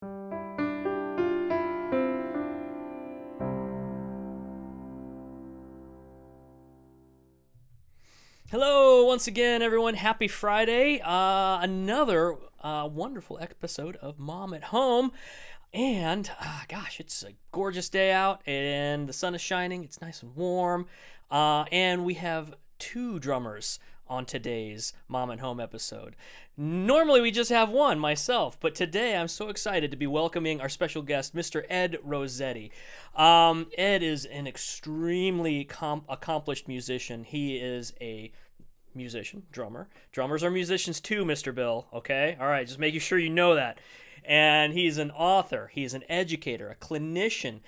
Hello, once again, everyone. Happy Friday. Another wonderful episode of Mom at Home. And, gosh, it's a gorgeous day out, and the sun is shining. It's nice and warm. And we have two drummers on today's Mom at Home episode. Normally, we just have one, myself. But today, I'm so excited to be welcoming our special guest, Mr. Ed Roscetti. Ed is an extremely accomplished musician. He is a musician, drummer. Drummers are musicians too, Mr. Bill, okay? All right, just making sure you know that. And he's an author. He's an educator, a clinician,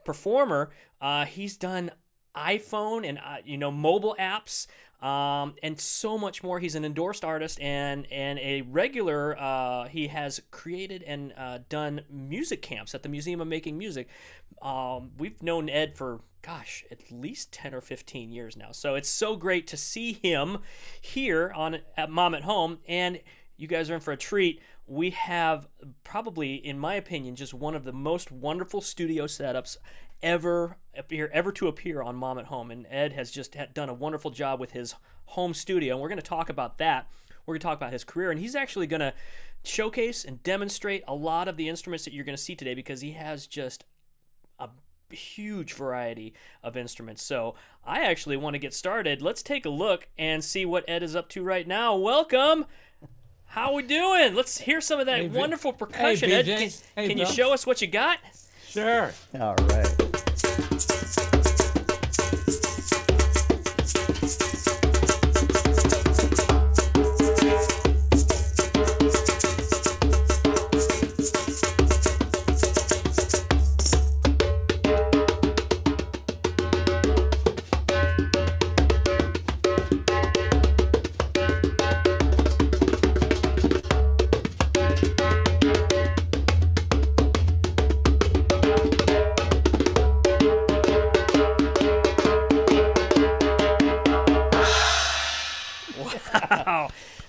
performer. He's done iPhone and mobile apps, and so much more. He's an endorsed artist and a regular. He has created and done music camps at the Museum of Making Music. We've known Ed for, gosh, at least 10 or 15 years now. So it's so great to see him here at Mom at Home. And you guys are in for a treat. We have probably, in my opinion, just one of the most wonderful studio setups ever to appear on Mom at Home. And Ed has just done a wonderful job with his home studio. And we're going to talk about that. We're going to talk about his career. And he's actually going to showcase and demonstrate a lot of the instruments that you're going to see today, because he has just a huge variety of instruments. So I actually want to get started. Let's take a look and see what Ed is up to right now. Welcome. How we doing? Let's hear some of that wonderful percussion. Hey, Ed, can you show us what you got? Sure. All right.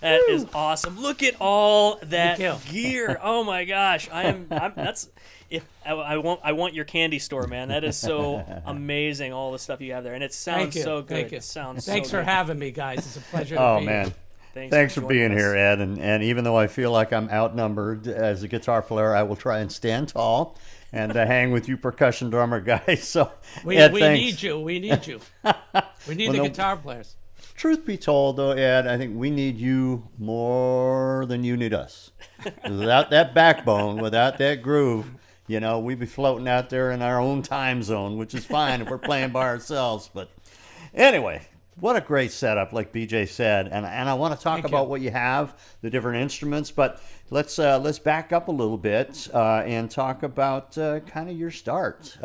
That is awesome. Look at all that gear. Oh my gosh. I want your candy store, man. That is so amazing, all the stuff you have there. And it sounds so good. Thank you. It sounds Thanks so for good. having me, guys. It's a pleasure to Oh, be man. here. Thanks for being here, Ed. And even though I feel like I'm outnumbered as a guitar player, I will try and stand tall and hang with you percussion drummer guys. So We Ed, need you. We need you. We need the guitar players. Truth be told, though, Ed, I think we need you more than you need us. Without that backbone, without that groove, we'd be floating out there in our own time zone, which is fine if we're playing by ourselves. But anyway, what a great setup, like BJ said. And I want to talk about what you have, the different instruments. But let's back up a little bit and talk about kind of your start.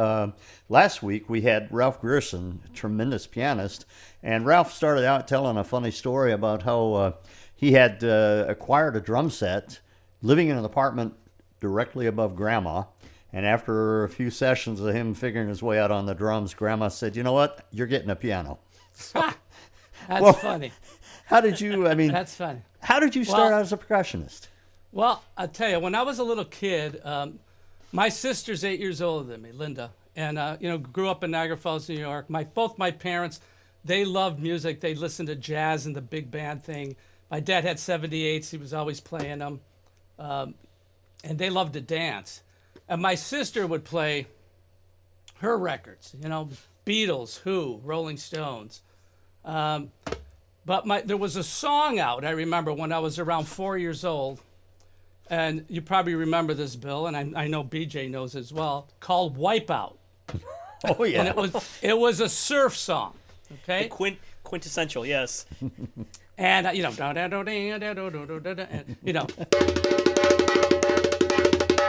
Last week, we had Ralph Grierson, a tremendous pianist. And Ralph started out telling a funny story about how he had acquired a drum set living in an apartment directly above Grandma. And after a few sessions of him figuring his way out on the drums, Grandma said, "You know what? You're getting a piano." That's funny. How did you, That's funny. How did you start out as a percussionist? Well, I'll tell you, when I was a little kid, my sister's 8 years older than me, Linda, and grew up in Niagara Falls, New York. Both my parents, they loved music. They listened to jazz and the big band thing. My dad had 78s. He was always playing them. And they loved to dance. And my sister would play her records, Beatles, Who, Rolling Stones. But there was a song out, I remember, when I was around 4 years old. And you probably remember this, Bill, and I know BJ knows as well, called Wipeout. Oh, yeah. And it was a surf song. Okay. The quintessential, yes. And and,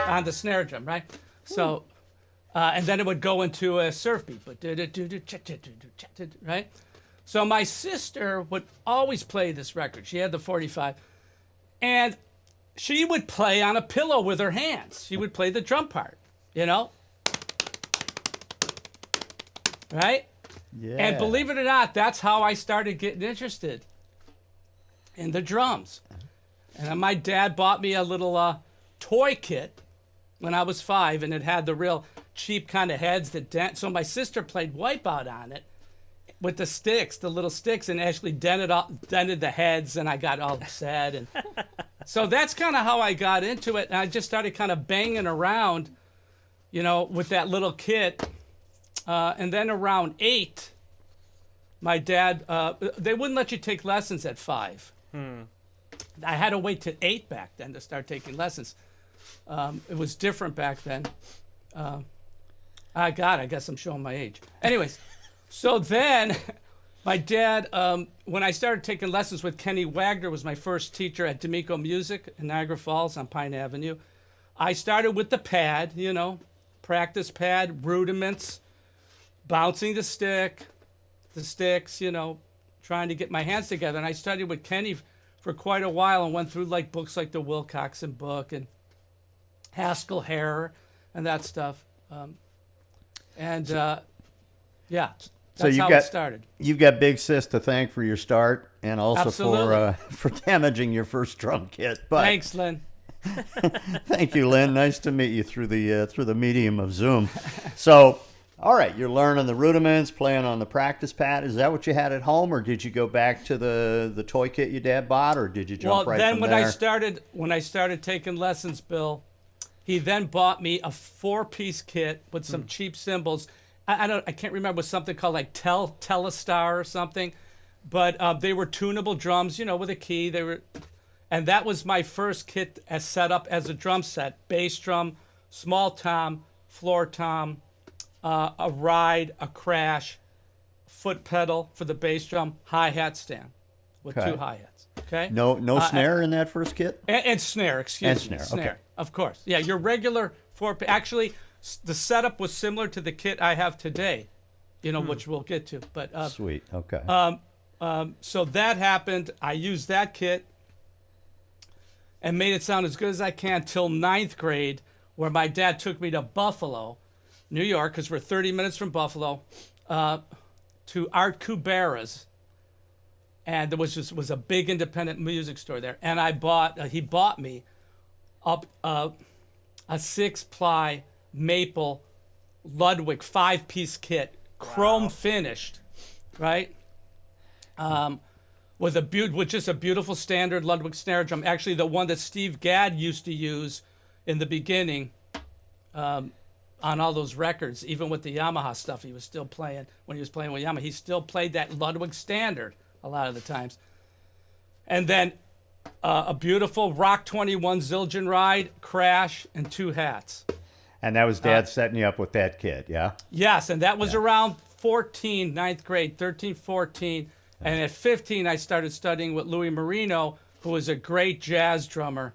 on the snare drum, right? So, and then it would go into a surf beat, right? So my sister would always play this record. She had the 45, and she would play on a pillow with her hands. She would play the drum part, right? Yeah. And believe it or not, that's how I started getting interested in the drums. And then my dad bought me a little toy kit when I was 5, and it had the real cheap kind of heads that dent. So my sister played Wipeout on it with the sticks, the little sticks, and actually dented the heads, and I got all upset. And so that's kind of how I got into it. And I just started kind of banging around, with that little kit. And then around 8, my dad, they wouldn't let you take lessons at 5. I had to wait till 8 back then to start taking lessons. It was different back then. I guess I'm showing my age. Anyways, so then my dad, when I started taking lessons with Kenny Wagner, was my first teacher at D'Amico Music in Niagara Falls on Pine Avenue. I started with the pad, practice pad, rudiments, bouncing the sticks, trying to get my hands together. And I studied with Kenny for quite a while and went through books like the Wilcoxon book and Haskell Hare and that stuff. That's how it started. You've got Big Sis to thank for your start and also Absolutely. for damaging your first drum kit. But Thanks, Lynn. thank you, Lynn. Nice to meet you through the medium of Zoom. So, all right, you're learning the rudiments, playing on the practice pad. Is that what you had at home, or did you go back to the toy kit your dad bought, or did you jump right then from when there? I started taking lessons, Bill, he then bought me a 4-piece kit with some cheap cymbals. I can't remember, it was something called Telestar or something, but they were tunable drums, with a key. And that was my first kit as set up as a drum set: bass drum, small tom, floor tom, a ride, a crash, foot pedal for the bass drum, hi-hat stand with 2 hi-hats. Okay. No snare in that first kit? And snare, excuse me. Snare, okay. Of course. Yeah, your regular 4. Actually, the setup was similar to the kit I have today, which we'll get to. But Sweet. Okay. so that happened. I used that kit and made it sound as good as I can till 9th grade, where my dad took me to Buffalo, New York, because we're 30 minutes from Buffalo, to Art Kubera's. And there was a big independent music store there. And he bought me up a 6-ply maple Ludwig 5-piece kit, chrome finished, right? With just a beautiful standard Ludwig snare drum. Actually, the one that Steve Gadd used to use in the beginning on all those records, even with the Yamaha stuff he was still playing when he was playing with Yamaha. He still played that Ludwig standard a lot of the times. And then a beautiful Rock 21 Zildjian ride, crash, and 2 hats. And that was Dad setting you up with that kit, yeah? Yes, and that was around 14, 9th grade, 13, 14. And at 15, I started studying with Louis Marino, who was a great jazz drummer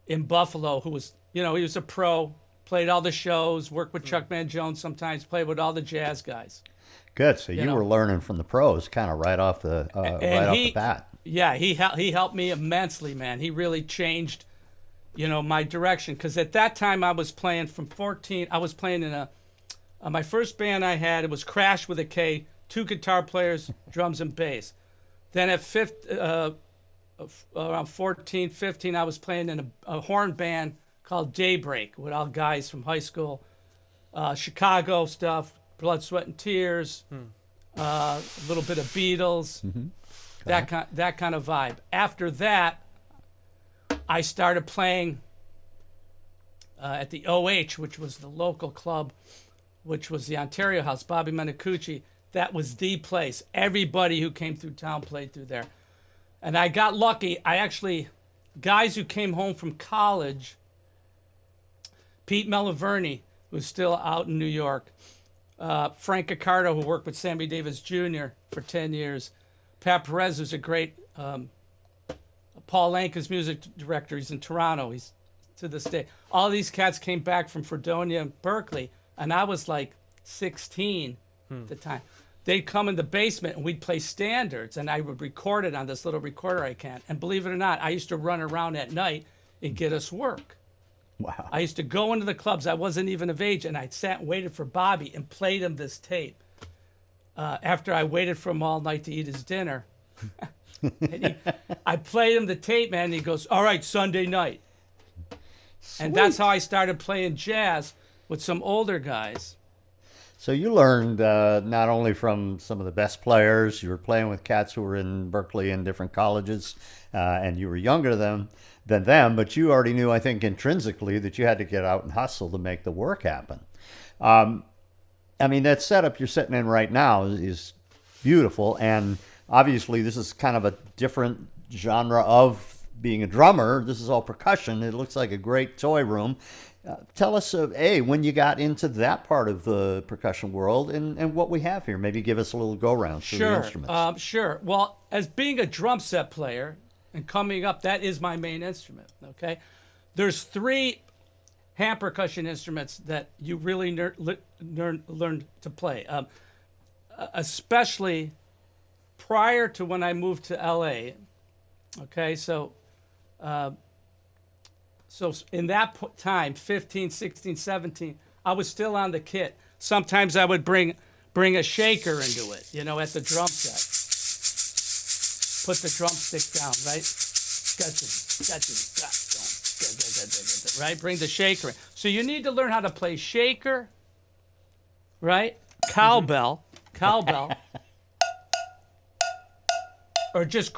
in Buffalo, who was, he was a pro, played all the shows, worked with Chuck Man Jones sometimes, played with all the jazz guys. Good. So you were learning from the pros kind of right off the bat. Yeah, he helped me immensely, man. He really changed, my direction. Because at that time, I was playing from 14. I was playing in my first band I had, it was Crash with a K, 2 guitar players, drums and bass. Then at around 14, 15, I was playing in a horn band called Daybreak with all guys from high school, Chicago stuff, Blood, Sweat, and Tears, a little bit of Beatles, that kind of vibe. After that, I started playing at the OH, which was the local club, which was the Ontario House, Bobby Menacucci. That was the place. Everybody who came through town played through there. And I got lucky. Guys who came home from college, Pete Meliverni, who's still out in New York, Frank Accardo, who worked with Sammy Davis Jr. for 10 years, Pat Perez, who's a great, Paul Lanka's music director, he's in Toronto, he's to this day. All these cats came back from Fredonia and Berklee, and I was like 16 at the time. They'd come in the basement and we'd play standards, and I would record it on this little recorder I can. And believe it or not, I used to run around at night and get us work. Wow. I used to go into the clubs. I wasn't even of age, and I sat and waited for Bobby and played him this tape. After I waited for him all night to eat his dinner, I played him the tape, man, and he goes, "All right, Sunday night." And that's Sweet. how I started playing jazz with some older guys. So you learned not only from some of the best players, you were playing with cats who were in Berklee and different colleges, and you were younger than them, but you already knew, I think, intrinsically that you had to get out and hustle to make the work happen. I mean, that setup you're sitting in right now is beautiful, and obviously this is kind of a different genre of being a drummer. This is all percussion. It looks like a great toy room. Tell us, when you got into that part of the percussion world and what we have here. Maybe give us a little go-round through the instruments. Sure. Well, as being a drum set player and coming up, that is my main instrument, okay? There's 3 hand percussion instruments that you really learn to play, especially prior to when I moved to LA. Okay, so in that time, 15, 16, 17, I was still on the kit. Sometimes I would bring a shaker into it, at the drum set. Put the drumstick down, right? Right? Bring the shaker in. So you need to learn how to play shaker, right? Cowbell, or just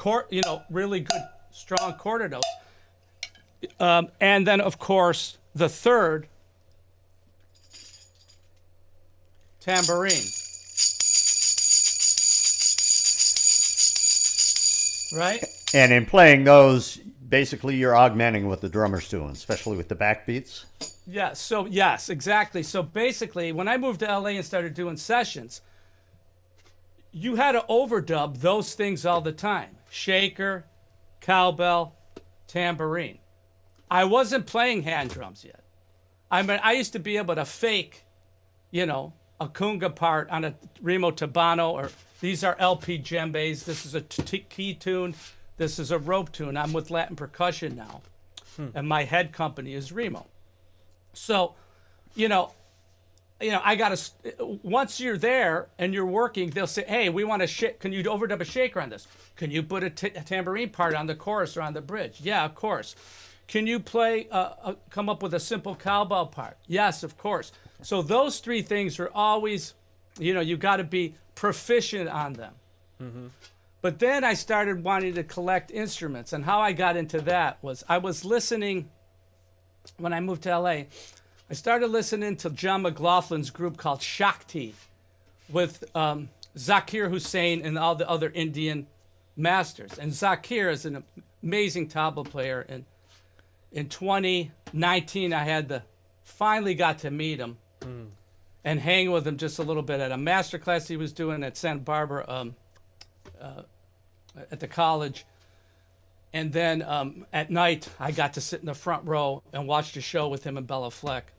really good, strong quarter notes. And then, of course, the third, tambourine. Right? And in playing those, basically you're augmenting what the drummer's doing, especially with the backbeats. Yeah, yes, exactly. So basically, when I moved to LA and started doing sessions, you had to overdub those things all the time. Shaker, cowbell, tambourine. I wasn't playing hand drums yet. I mean, I used to be able to fake, a conga part on a Remo Tabano, or these are LP djembes. This is a key tune. This is a rope tune. I'm with Latin Percussion now, and my head company is Remo. So, I got to, once you're there and you're working, they'll say, hey, we want to can you overdub a shaker on this? Can you put a tambourine part on the chorus or on the bridge? Yeah, of course. Can you play, come up with a simple cowbell part? Yes, of course. So those 3 things are always, you got to be proficient on them. Mm-hmm. But then I started wanting to collect instruments, and how I got into that was I was listening, when I moved to LA, I started listening to John McLaughlin's group called Shakti with Zakir Hussain and all the other Indian masters. And Zakir is an amazing tabla player, and in 2019, I finally got to meet him and hang with him just a little bit at a master class he was doing at Santa Barbara at the college. And then at night, I got to sit in the front row and watch the show with him and Bella Fleck.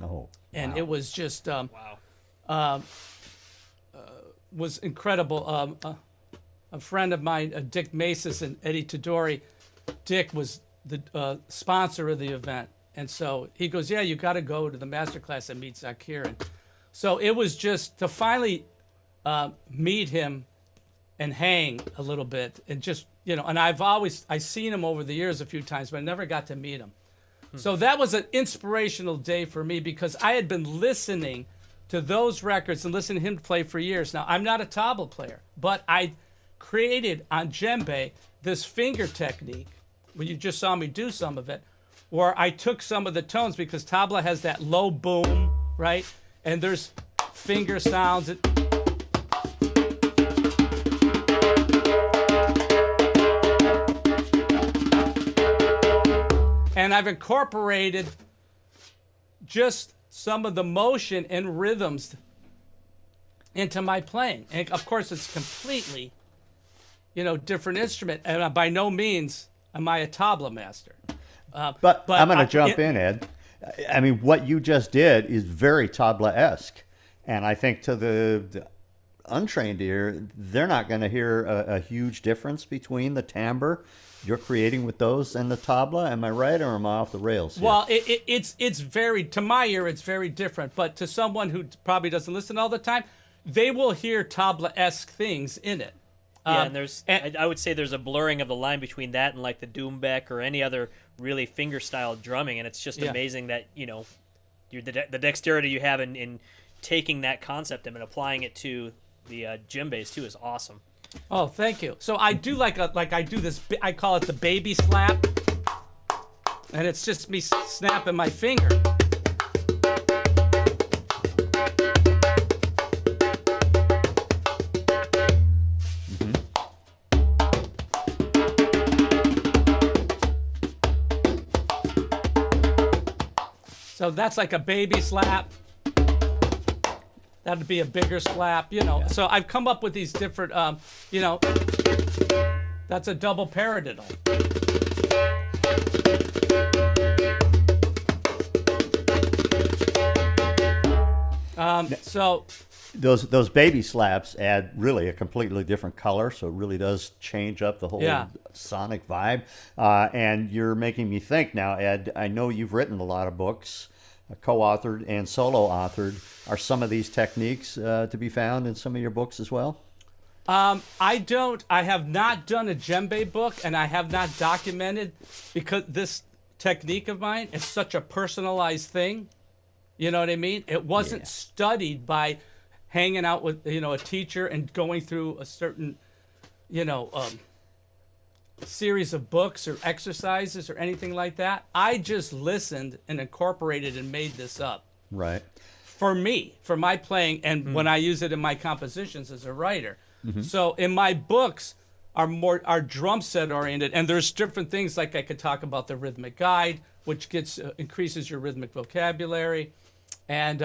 Oh, and wow. It was just was incredible. A friend of mine, Dick Masis and Eddie Tadori, Dick was the sponsor of the event, and so he goes, yeah, you got to go to the master class and meet Zach Kieran. So it was just to finally meet him and hang a little bit, and just and I've seen him over the years a few times, but I never got to meet him. So that was an inspirational day for me, because I had been listening to those records and listening to him play for years. Now, I'm not a tabla player, but I created on djembe this finger technique, where you just saw me do some of it, where I took some of the tones, because tabla has that low boom, right? And there's finger sounds. And I've incorporated just some of the motion and rhythms into my playing. And of course, it's completely, different instrument. And by no means am I a tabla master. But I'm going to jump in, Ed. I mean, what you just did is very tabla-esque. And I think to the untrained ear, they're not going to hear a huge difference between the timbre you're creating with those and the tabla. Am I right, or am I off the rails here? Well, it's very, to my ear, it's very different. But to someone who probably doesn't listen all the time, they will hear tabla-esque things in it. Yeah, and I would say there's a blurring of the line between that and like the Doombeck or any other really finger style drumming, and it's just Yeah. amazing that the dexterity you have in taking that concept and applying it to the djembes too is awesome. Oh, thank you. So I do I do this. I call it the baby slap, and it's just me snapping my finger. So that's like a baby slap. That'd be a bigger slap, So I've come up with these different, that's a double paradiddle. So those baby slaps add really a completely different color, so it really does change up the whole sonic vibe. And you're making me think now, Ed. I know you've written a lot of books, co-authored and solo authored. Are some of these techniques to be found in some of your books as well? I have not done a djembe book, and I have not documented, because this technique of mine is such a personalized thing. You know what I mean? It wasn't studied by hanging out with, a teacher and going through a certain, series of books or exercises or anything like that. I just listened and incorporated and made this up. Right. For me, for my playing, and when I use it in my compositions as a writer. So in my books are drum set oriented, and there's different things, like I could talk about the rhythmic guide, which increases your rhythmic vocabulary. And,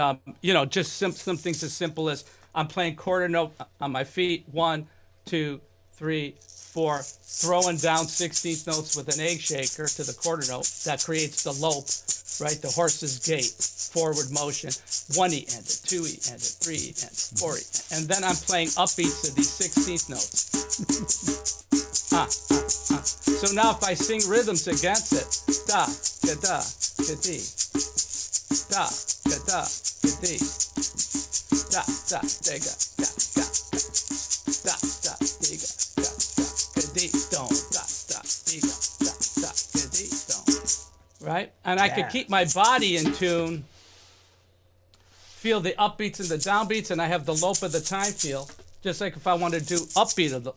just some things as simple as I'm playing quarter note on my feet, 1, 2, 3, 4, throwing down 16th notes with an egg shaker to the quarter note. That creates the lope, right? The horse's gait, forward motion. 1E ended, 2E ended, 3E ended, 4E ended. And then I'm playing upbeats of these 16th notes. So now if I sing rhythms against it, da, ga, da, ga, dee, da, ga, da, ga, dee, da, da, da, ga, ga, ga, da, da, da, ga, ga, ga, dee, don, da, da, ga, da, da, ga, dee, don. Right? And I could keep my body in tune, feel the upbeats and the downbeats, and I have the lope of the time feel. Just like if I want to do upbeat of the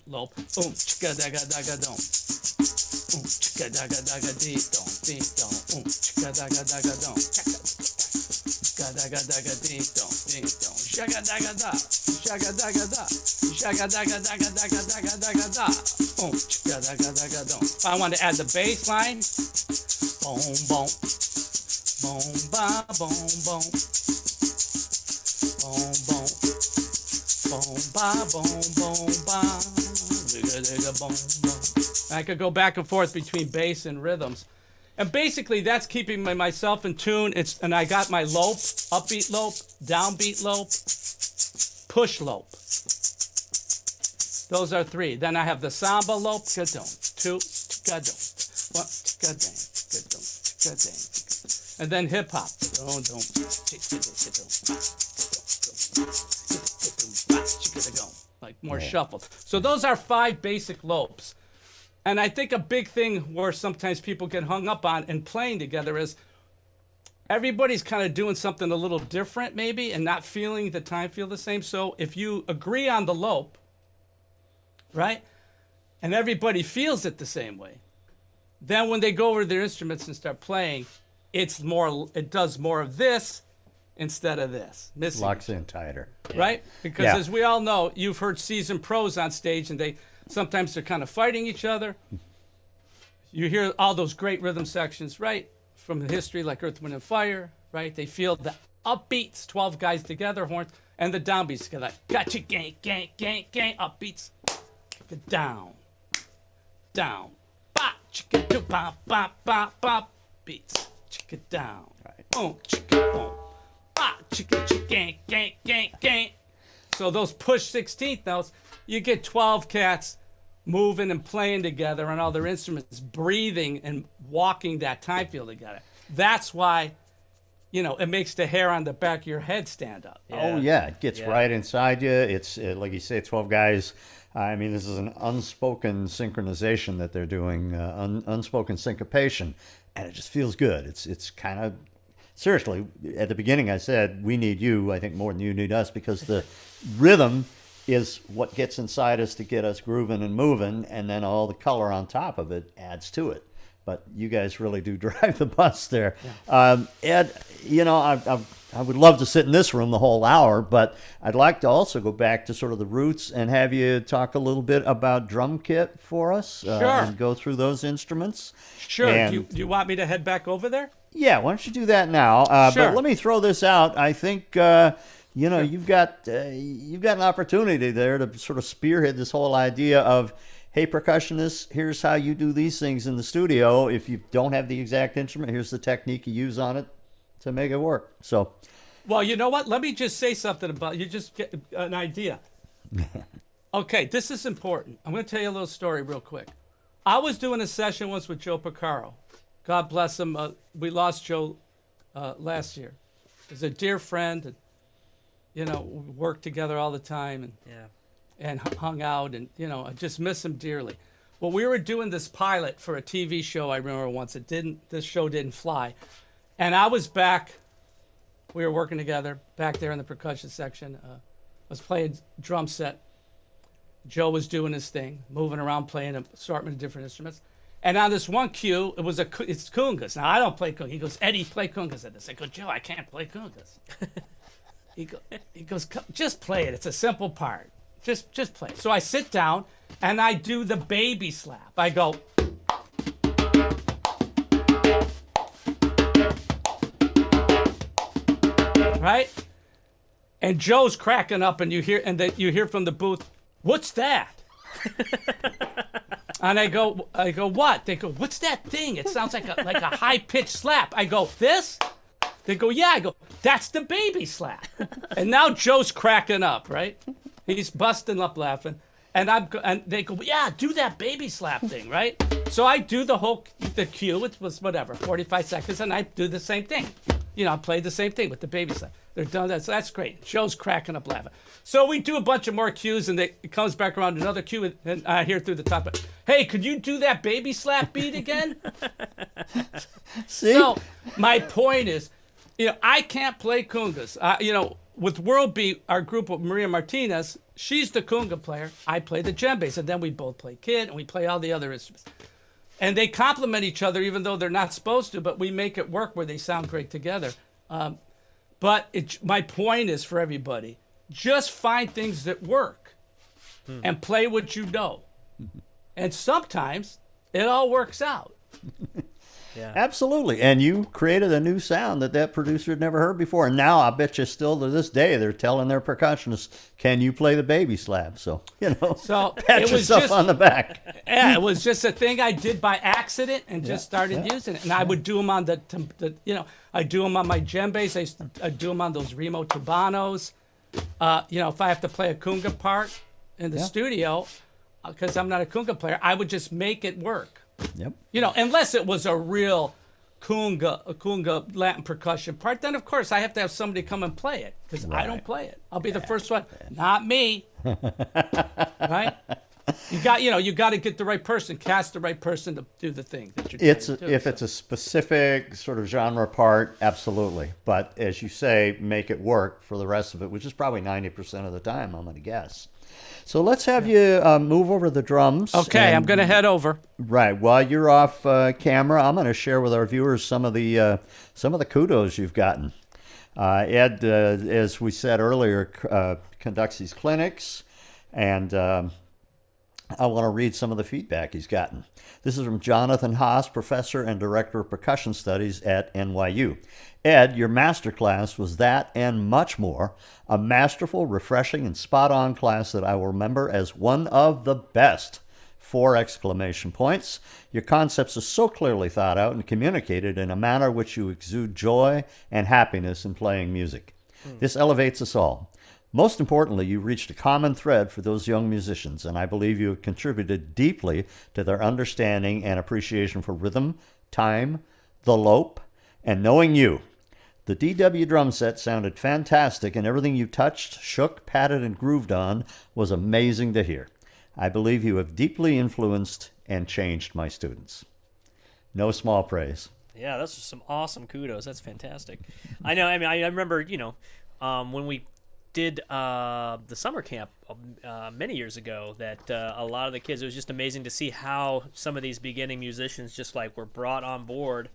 lope. Chicka daga daga dum. Chicka daga daga dee dum dee dum. Chicka daga daga dum. Chicka daga daga dee dum dee dum. Shaga daga da. Shaga daga da. Shaga daga daga daga daga daga da. Chicka daga daga dum. If I want to add the bass line, boom boom. Boom ba boom boom. Boom boom. Boom ba boom boom ba. Digga digga boom boom. I could go back and forth between bass and rhythms. And basically that's keeping myself in tune. And I got my lope, upbeat lope, downbeat lope, push lope. Those are 3. Then I have the samba lope, ga-dum, 2, ga-dum, 1, ga-dum, ga-dum, ga-dum. And then hip hop. Like more shuffled. So those are 5 basic lopes. And I think a big thing where sometimes people get hung up on in playing together is everybody's kind of doing something a little different maybe and not feeling the time feel the same. So if you agree on the lope, right, and everybody feels it the same way, then when they go over to their instruments and start playing, it does more of this instead of this. Missing Locks in tighter. Right? Because as we all know, you've heard seasoned pros on stage, and sometimes they're kind of fighting each other. You hear all those great rhythm sections, right, from the history, like Earth, Wind, and Fire, right? They feel the upbeats, 12 guys together, horns, and the downbeats together. Like, gotcha, gang, gang, gang, gang, upbeats. Down, down, ba, chicka, do, ba, ba, ba, ba, beats, chicka, down, boom, chicka, boom. Chicka, chicka, gang, gang, gang, gang. So those push 16th notes, you get 12 cats moving and playing together on all their instruments, breathing and walking that time feel together. That's why it makes the hair on the back of your head stand up. Oh, yeah. It gets right inside you. It's, like you say, 12 guys. I mean, this is an unspoken synchronization that they're doing, unspoken syncopation, and it just feels good. It's kind of, seriously, at the beginning I said, we need you, I think, more than you need us, because the rhythm is what gets inside us to get us grooving and moving, and then all the color on top of it adds to it. But you guys really do drive the bus there. Yeah. Ed, I would love to sit in this room the whole hour, but I'd like to also go back to sort of the roots and have you talk a little bit about drum kit for us. Sure. And go through those instruments. Sure. And, Do you want me to head back over there? Yeah, why don't you do that now? Sure. But let me throw this out. I think you've got an opportunity there to sort of spearhead this whole idea of, hey, percussionists, here's how you do these things in the studio. If you don't have the exact instrument, here's the technique you use on it to make it work. So, well, you know what? Let me just say something about you. Just get an idea. Okay, this is important. I'm going to tell you a little story real quick. I was doing a session once with Joe Porcaro. God bless him. We lost Joe last year. He's a dear friend, and we worked together all the time, and hung out, and I just miss him dearly. Well, we were doing this pilot for a TV show. I remember once this show didn't fly, and I was back. We were working together back there in the percussion section. I was playing drum set. Joe was doing his thing, moving around, playing an assortment of different instruments. And on this one cue, it's congas. Now I don't play congas. He goes, Eddie, play congas at this. I go, Joe, I can't play congas. He goes, just play it. It's a simple part. Just play. So I sit down and I do the baby slap. I go, right? And Joe's cracking up, and you hear from the booth, what's that? And I go, what? They go, what's that thing? It sounds like a high pitched slap. I go, this? They go, yeah. I go, that's the baby slap. And now Joe's cracking up, right? He's busting up laughing. And they go, yeah, do that baby slap thing, right? So I do the cue, it was whatever, 45 seconds, and I do the same thing. I play the same thing with the baby slap. They're done that, so that's great. Joe's cracking up laughing. So we do a bunch of more cues, and it comes back around to another cue, and I hear through the top, hey, could you do that baby slap beat again? see? So my point is, I can't play congas. With World Beat, our group with Maria Martinez, she's the conga player. I play the djembes, and then we both play kit, and we play all the other instruments. And they complement each other, even though they're not supposed to, but we make it work where they sound great together. My point is for everybody, just find things that work and play what you know. And sometimes it all works out. Yeah. Absolutely. And you created a new sound that producer had never heard before. And now I bet you still to this day they're telling their percussionists, can you play the baby slab? So, so pat yourself on the back. Yeah, it was just a thing I did by accident and just started using it. And I would do them on I do them on my djembes. I do them on those Remo Tubanos. If I have to play a conga part in the studio, because I'm not a conga player, I would just make it work. Yep. Unless it was a real conga Latin percussion part, then of course I have to have somebody come and play it, because I don't play it. I'll be the first one. Not me. Right? You got to get the right person, cast the right person to do the thing that you're doing. If it's a specific sort of genre part, absolutely. But as you say, make it work for the rest of it, which is probably 90% of the time, I'm going to guess. So let's have you move over the drums. Okay, I'm going to head over. Right. While you're off camera, I'm going to share with our viewers some of the kudos you've gotten. Ed, as we said earlier, conducts these clinics, and I want to read some of the feedback he's gotten. This is from Jonathan Haas, professor and director of percussion studies at NYU. Ed, your masterclass was that and much more. A masterful, refreshing, and spot-on class that I will remember as one of the best. 4 exclamation points. Your concepts are so clearly thought out and communicated in a manner which you exude joy and happiness in playing music. This elevates us all. Most importantly, you reached a common thread for those young musicians, and I believe you have contributed deeply to their understanding and appreciation for rhythm, time, the lope, and knowing you. The DW drum set sounded fantastic, and everything you touched, shook, patted, and grooved on was amazing to hear. I believe you have deeply influenced and changed my students. No small praise. Yeah, that's some awesome kudos. That's fantastic. I know. I mean, I remember, when we did the summer camp many years ago, that a lot of the kids, it was just amazing to see how some of these beginning musicians just like were brought on board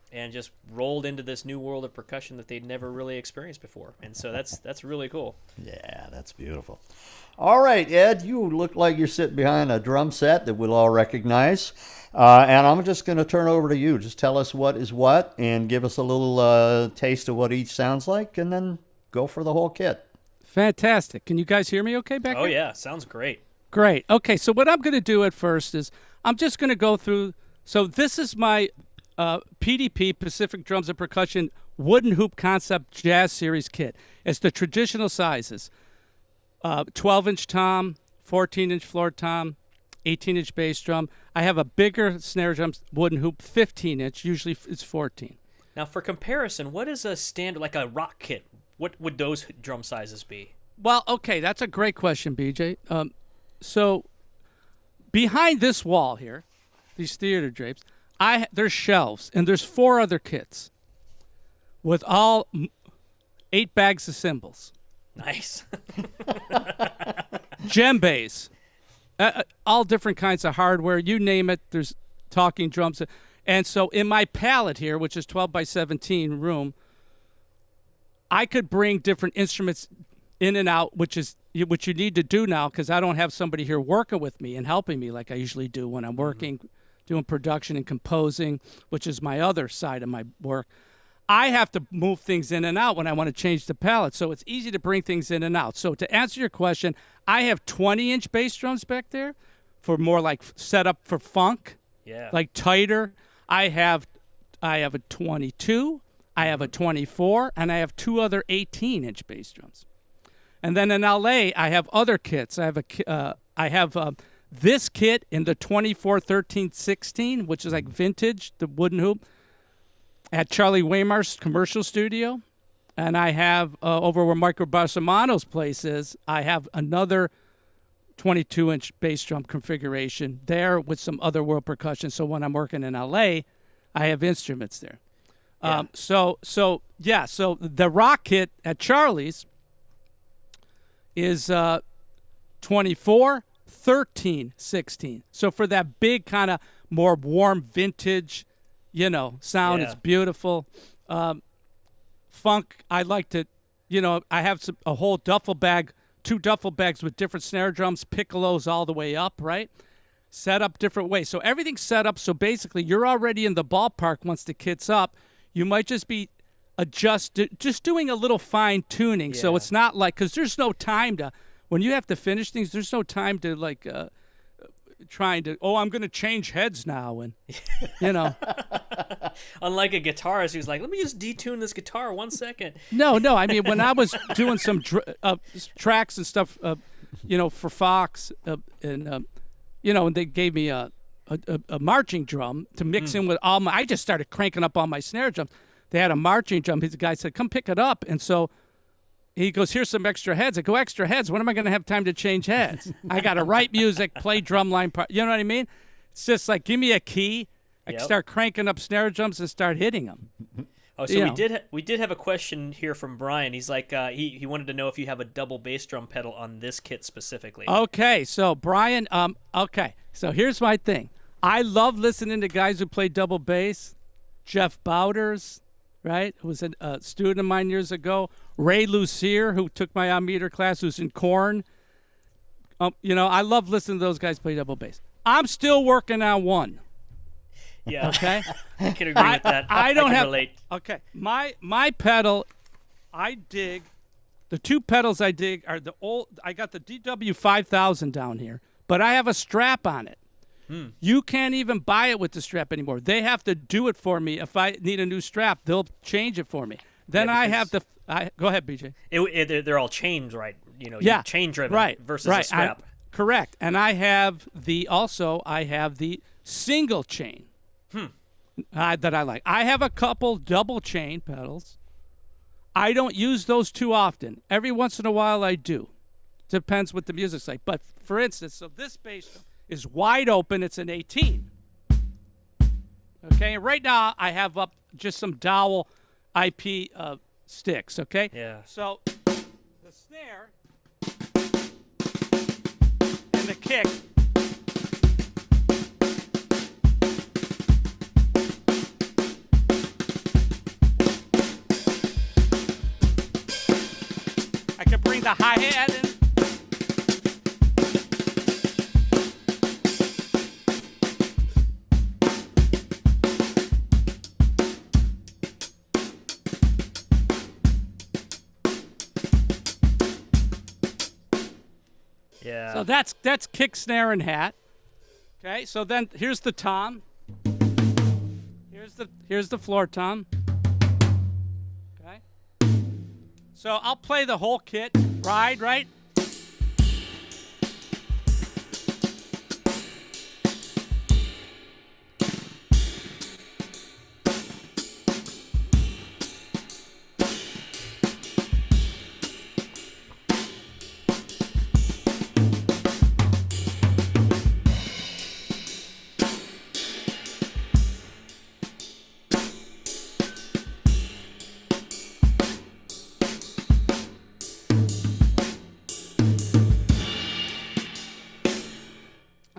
and just rolled into this new world of percussion that they'd never really experienced before. And so that's really cool. Yeah, that's beautiful. All right, Ed, you look like you're sitting behind a drum set that we'll all recognize. And I'm just going to turn over to you. Just tell us what is what and give us a little taste of what each sounds like, and then go for the whole kit. Fantastic. Can you guys hear me okay back Oh, here? yeah. Sounds great. Great. Okay, so what I'm going to do at first is I'm just going to go through. So this is my PDP, Pacific Drums and Percussion, Wooden Hoop Concept Jazz Series kit. It's the traditional sizes. 12-inch tom, 14-inch floor tom, 18-inch bass drum. I have a bigger snare drum, wooden hoop, 15-inch. Usually it's 14. Now, for comparison, what is a standard, like a rock kit? What would those drum sizes be? Well, okay, that's a great question, BJ. So behind this wall here, these theater drapes, there's shelves, and there's 4 other kits with all 8 bags of cymbals. Nice. Djembes, all different kinds of hardware. You name it, there's talking drums. And so in my palette here, which is 12 by 17 room, I could bring different instruments in and out, which you need to do now because I don't have somebody here working with me and helping me like I usually do when I'm working, doing production and composing, which is my other side of my work. I have to move things in and out when I want to change the palette, so it's easy to bring things in and out. So to answer your question, I have 20-inch bass drums back there for more like setup for funk, like tighter. I have a 22, I have a 24, and I have 2 other 18-inch bass drums. And then in LA, I have other kits. I have this kit in the 24, 13, 16, which is like vintage, the wooden hoop, at Charlie Waymar's commercial studio. And I have, over where Michael Barsamano's place is, I have another 22-inch bass drum configuration there with some other world percussion. So when I'm working in LA, I have instruments there. Yeah. So the rock kit at Charlie's is 24, 13, 16. So for that big kind of more warm vintage, sound, it's beautiful. Funk, I like to, I have a whole duffel bag, 2 duffel bags with different snare drums, piccolos all the way up, right? Set up different ways. So everything's set up. So basically, you're already in the ballpark once the kit's up. You might just be just doing a little fine tuning. Yeah. So it's not like, because there's no time to, when you have to finish things, there's no time to like trying to, I'm going to change heads now. And, Unlike a guitarist who's like, let me just detune this guitar 1 second. No. I mean, when I was doing some tracks and stuff, for Fox, and they gave me a marching drum to mix in with all my, I just started cranking up all my snare drums. They had a marching drum. His guy said, come pick it up. And so he goes, here's some extra heads. I go, extra heads? When am I going to have time to change heads? I got to write music, play drumline part. You know what I mean? It's just like, give me a key. I can start cranking up snare drums and start hitting them. Oh, so we did have a question here from Brian. He's like, he wanted to know if you have a double bass drum pedal on this kit specifically. Okay, so Brian, so here's my thing. I love listening to guys who play double bass. Jeff Bowders, right, who was a student of mine years ago. Ray Lucier, who took my on-meter class, who's in Korn. I love listening to those guys play double bass. I'm still working on one. Yeah. Okay. I can agree with that. I don't have. Relate. Okay. My pedal, I dig. The 2 pedals I dig are the old. I got the DW 5000 down here, but I have a strap on it. You can't even buy it with the strap anymore. They have to do it for me. If I need a new strap, they'll change it for me. Then I have the. Go ahead, BJ. They're all chains, right? Chain driven, right? Versus a strap. Correct. And I have the single chain that I like. I have a couple double chain pedals, I don't use those too often. Every once in a while I do. Depends what the music's like. But for instance, so this bass drum is wide open. It's an 18. Okay, and right now I have up just some dowel IP sticks, okay? Yeah. So the snare and the kick. I can bring the hi-hat in. Yeah. So that's kick, snare, and hat. Okay, so then here's the tom. Here's the floor tom. Okay. So I'll play the whole kit. Ride, right?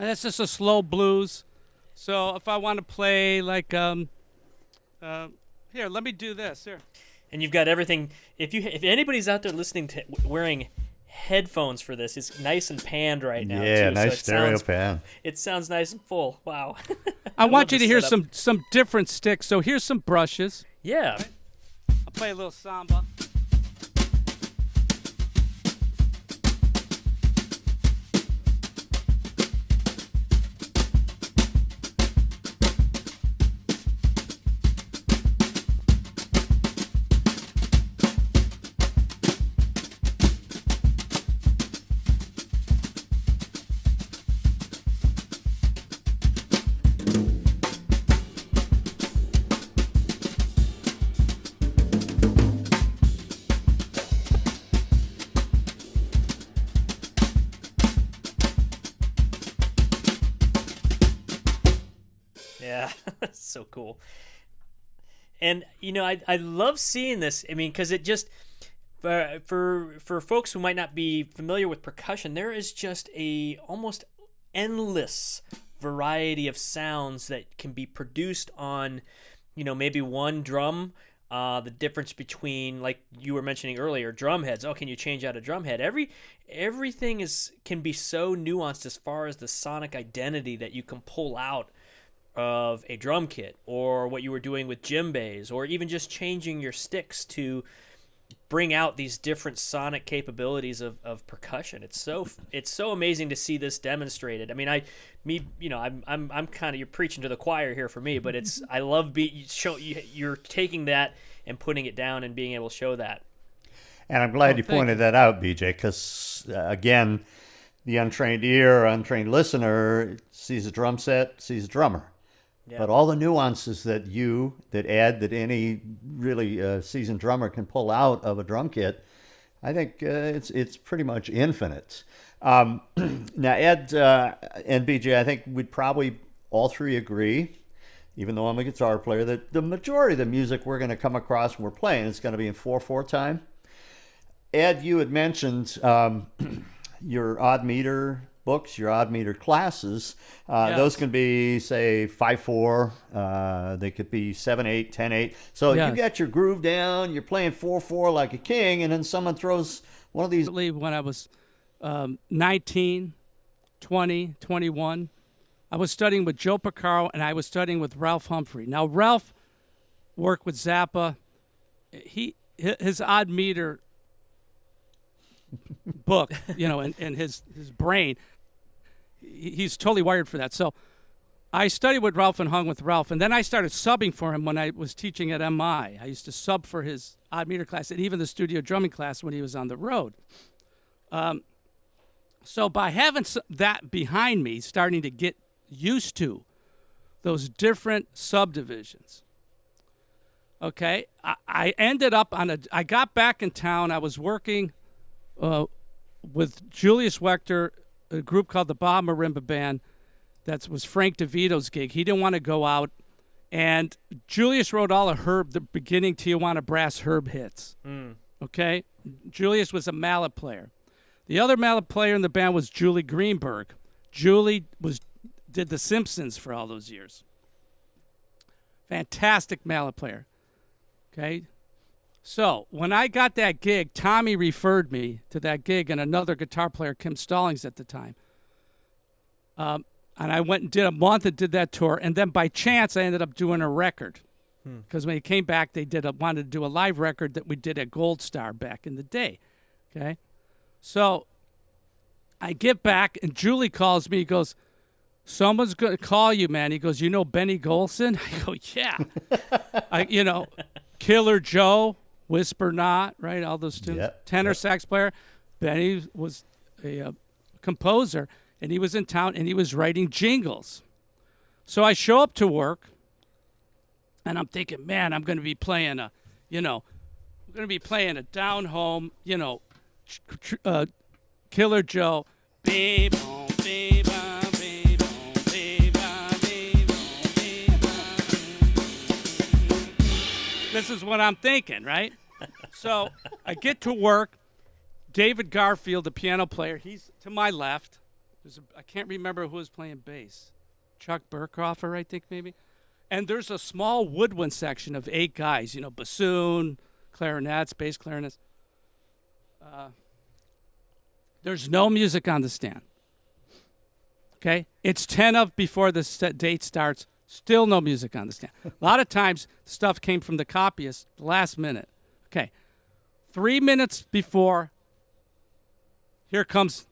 And that's just a slow blues. So if I want to play like here, let me do this here. And you've got everything. If anybody's out there listening to wearing headphones for this, it's nice and panned right now. Yeah, too, nice so stereo pan. It sounds nice and full. Wow. I want you love to this hear setup. some different sticks. So here's some brushes. Yeah. I'll play a little samba. Yeah. So cool. And I love seeing this. I mean, because it just for folks who might not be familiar with percussion, there is just a almost endless variety of sounds that can be produced on, maybe one drum. The difference between, like you were mentioning earlier, drum heads. Oh, can you change out a drum head? Everything can be so nuanced as far as the sonic identity that you can pull out of a drum kit, or what you were doing with djembes, or even just changing your sticks to bring out these different sonic capabilities of percussion. It's so amazing to see this demonstrated. I mean, I'm kind of, you're preaching to the choir here for me, but I love you're taking that and putting it down and being able to show that. And I'm glad you pointed that out, BJ, because, again, the untrained ear, untrained listener sees a drum set, sees a drummer. Yeah. But all the nuances that any really seasoned drummer can pull out of a drum kit, I think it's pretty much infinite. Now, Ed and BJ, I think we'd probably all three agree, even though I'm a guitar player, that the majority of the music we're going to come across when we're playing is going to be in 4/4 time. Ed, you had mentioned your odd meter books, your odd meter classes. Yes. Those can be, say, 5/4. They could be 7/8, 10/8. So yes. You got your groove down, you're playing 4/4 like a king, and then someone throws one of these. When I was 19, 20, 21, I was studying with Joe Porcaro, and I was studying with Ralph Humphrey. Now, Ralph worked with Zappa. His odd meter book, and his brain, he's totally wired for that. So I studied with Ralph and hung with Ralph, and then I started subbing for him when I was teaching at MI. I used to sub for his odd meter class and even the studio drumming class when he was on the road. So by having that behind me, starting to get used to those different subdivisions, Okay, I ended up I got back in town. I was working with Julius Wechter, a group called the Bob Marimba Band. That was Frank DeVito's gig. He didn't want to go out. And Julius wrote all of the beginning Tijuana Brass Herb hits. Okay? Julius was a mallet player. The other mallet player in the band was Julie Greenberg. Julie did The Simpsons for all those years. Fantastic mallet player. Okay? So when I got that gig, Tommy referred me to that gig and another guitar player, Kim Stallings at the time. And I went and did a month and did that tour. And then by chance, I ended up doing a record. Because when he came back, they wanted to do a live record that we did at Gold Star back in the day. Okay? So I get back, and Julie calls me. He goes, someone's going to call you, man. He goes, you know Benny Golson? I go, yeah. Killer Joe, Whisper Not, right? All those tunes. Yep. Tenor sax player. Benny was a composer, and he was in town, and he was writing jingles. So I show up to work, and I'm thinking, man, I'm going to be playing I'm going to be playing a down home, Killer Joe. Beep, boom, beep, boom, beep, boom, beep, boom, beep, boom, beep, boom. This is what I'm thinking, right? So I get to work. David Garfield, the piano player, he's to my left. I can't remember who was playing bass. Chuck Burkhofer, I think, maybe. And there's a small woodwind section of 8 guys, bassoon, clarinets, bass clarinets. There's no music on the stand. Okay? It's 10 of before the date starts. Still no music on the stand. A lot of times, stuff came from the copyist the last minute. Okay. 3 minutes before, here comes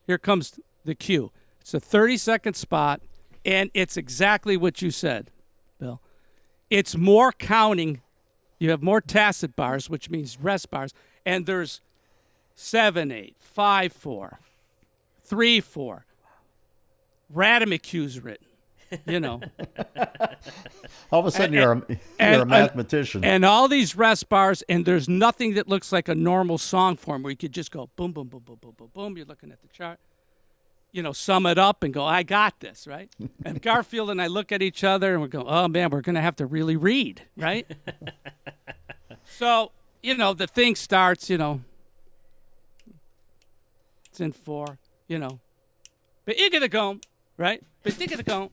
the cue. It's a 30-second spot, and it's exactly what you said, Bill. It's more counting. You have more tacit bars, which means rest bars, and there's 7/8, 5/4, 3/4. Rhythmic cues written, All of a sudden, you're a mathematician. And all these rest bars, and there's nothing that looks like a normal song form where you could just go boom, boom, boom, boom, boom, boom, boom. You're looking at the chart. Sum it up and go, I got this, right? And Garfield and I look at each other and we go, oh, man, we're going to have to really read, right? So, the thing starts, it's in 4, But you gotta go, right? But you gotta go.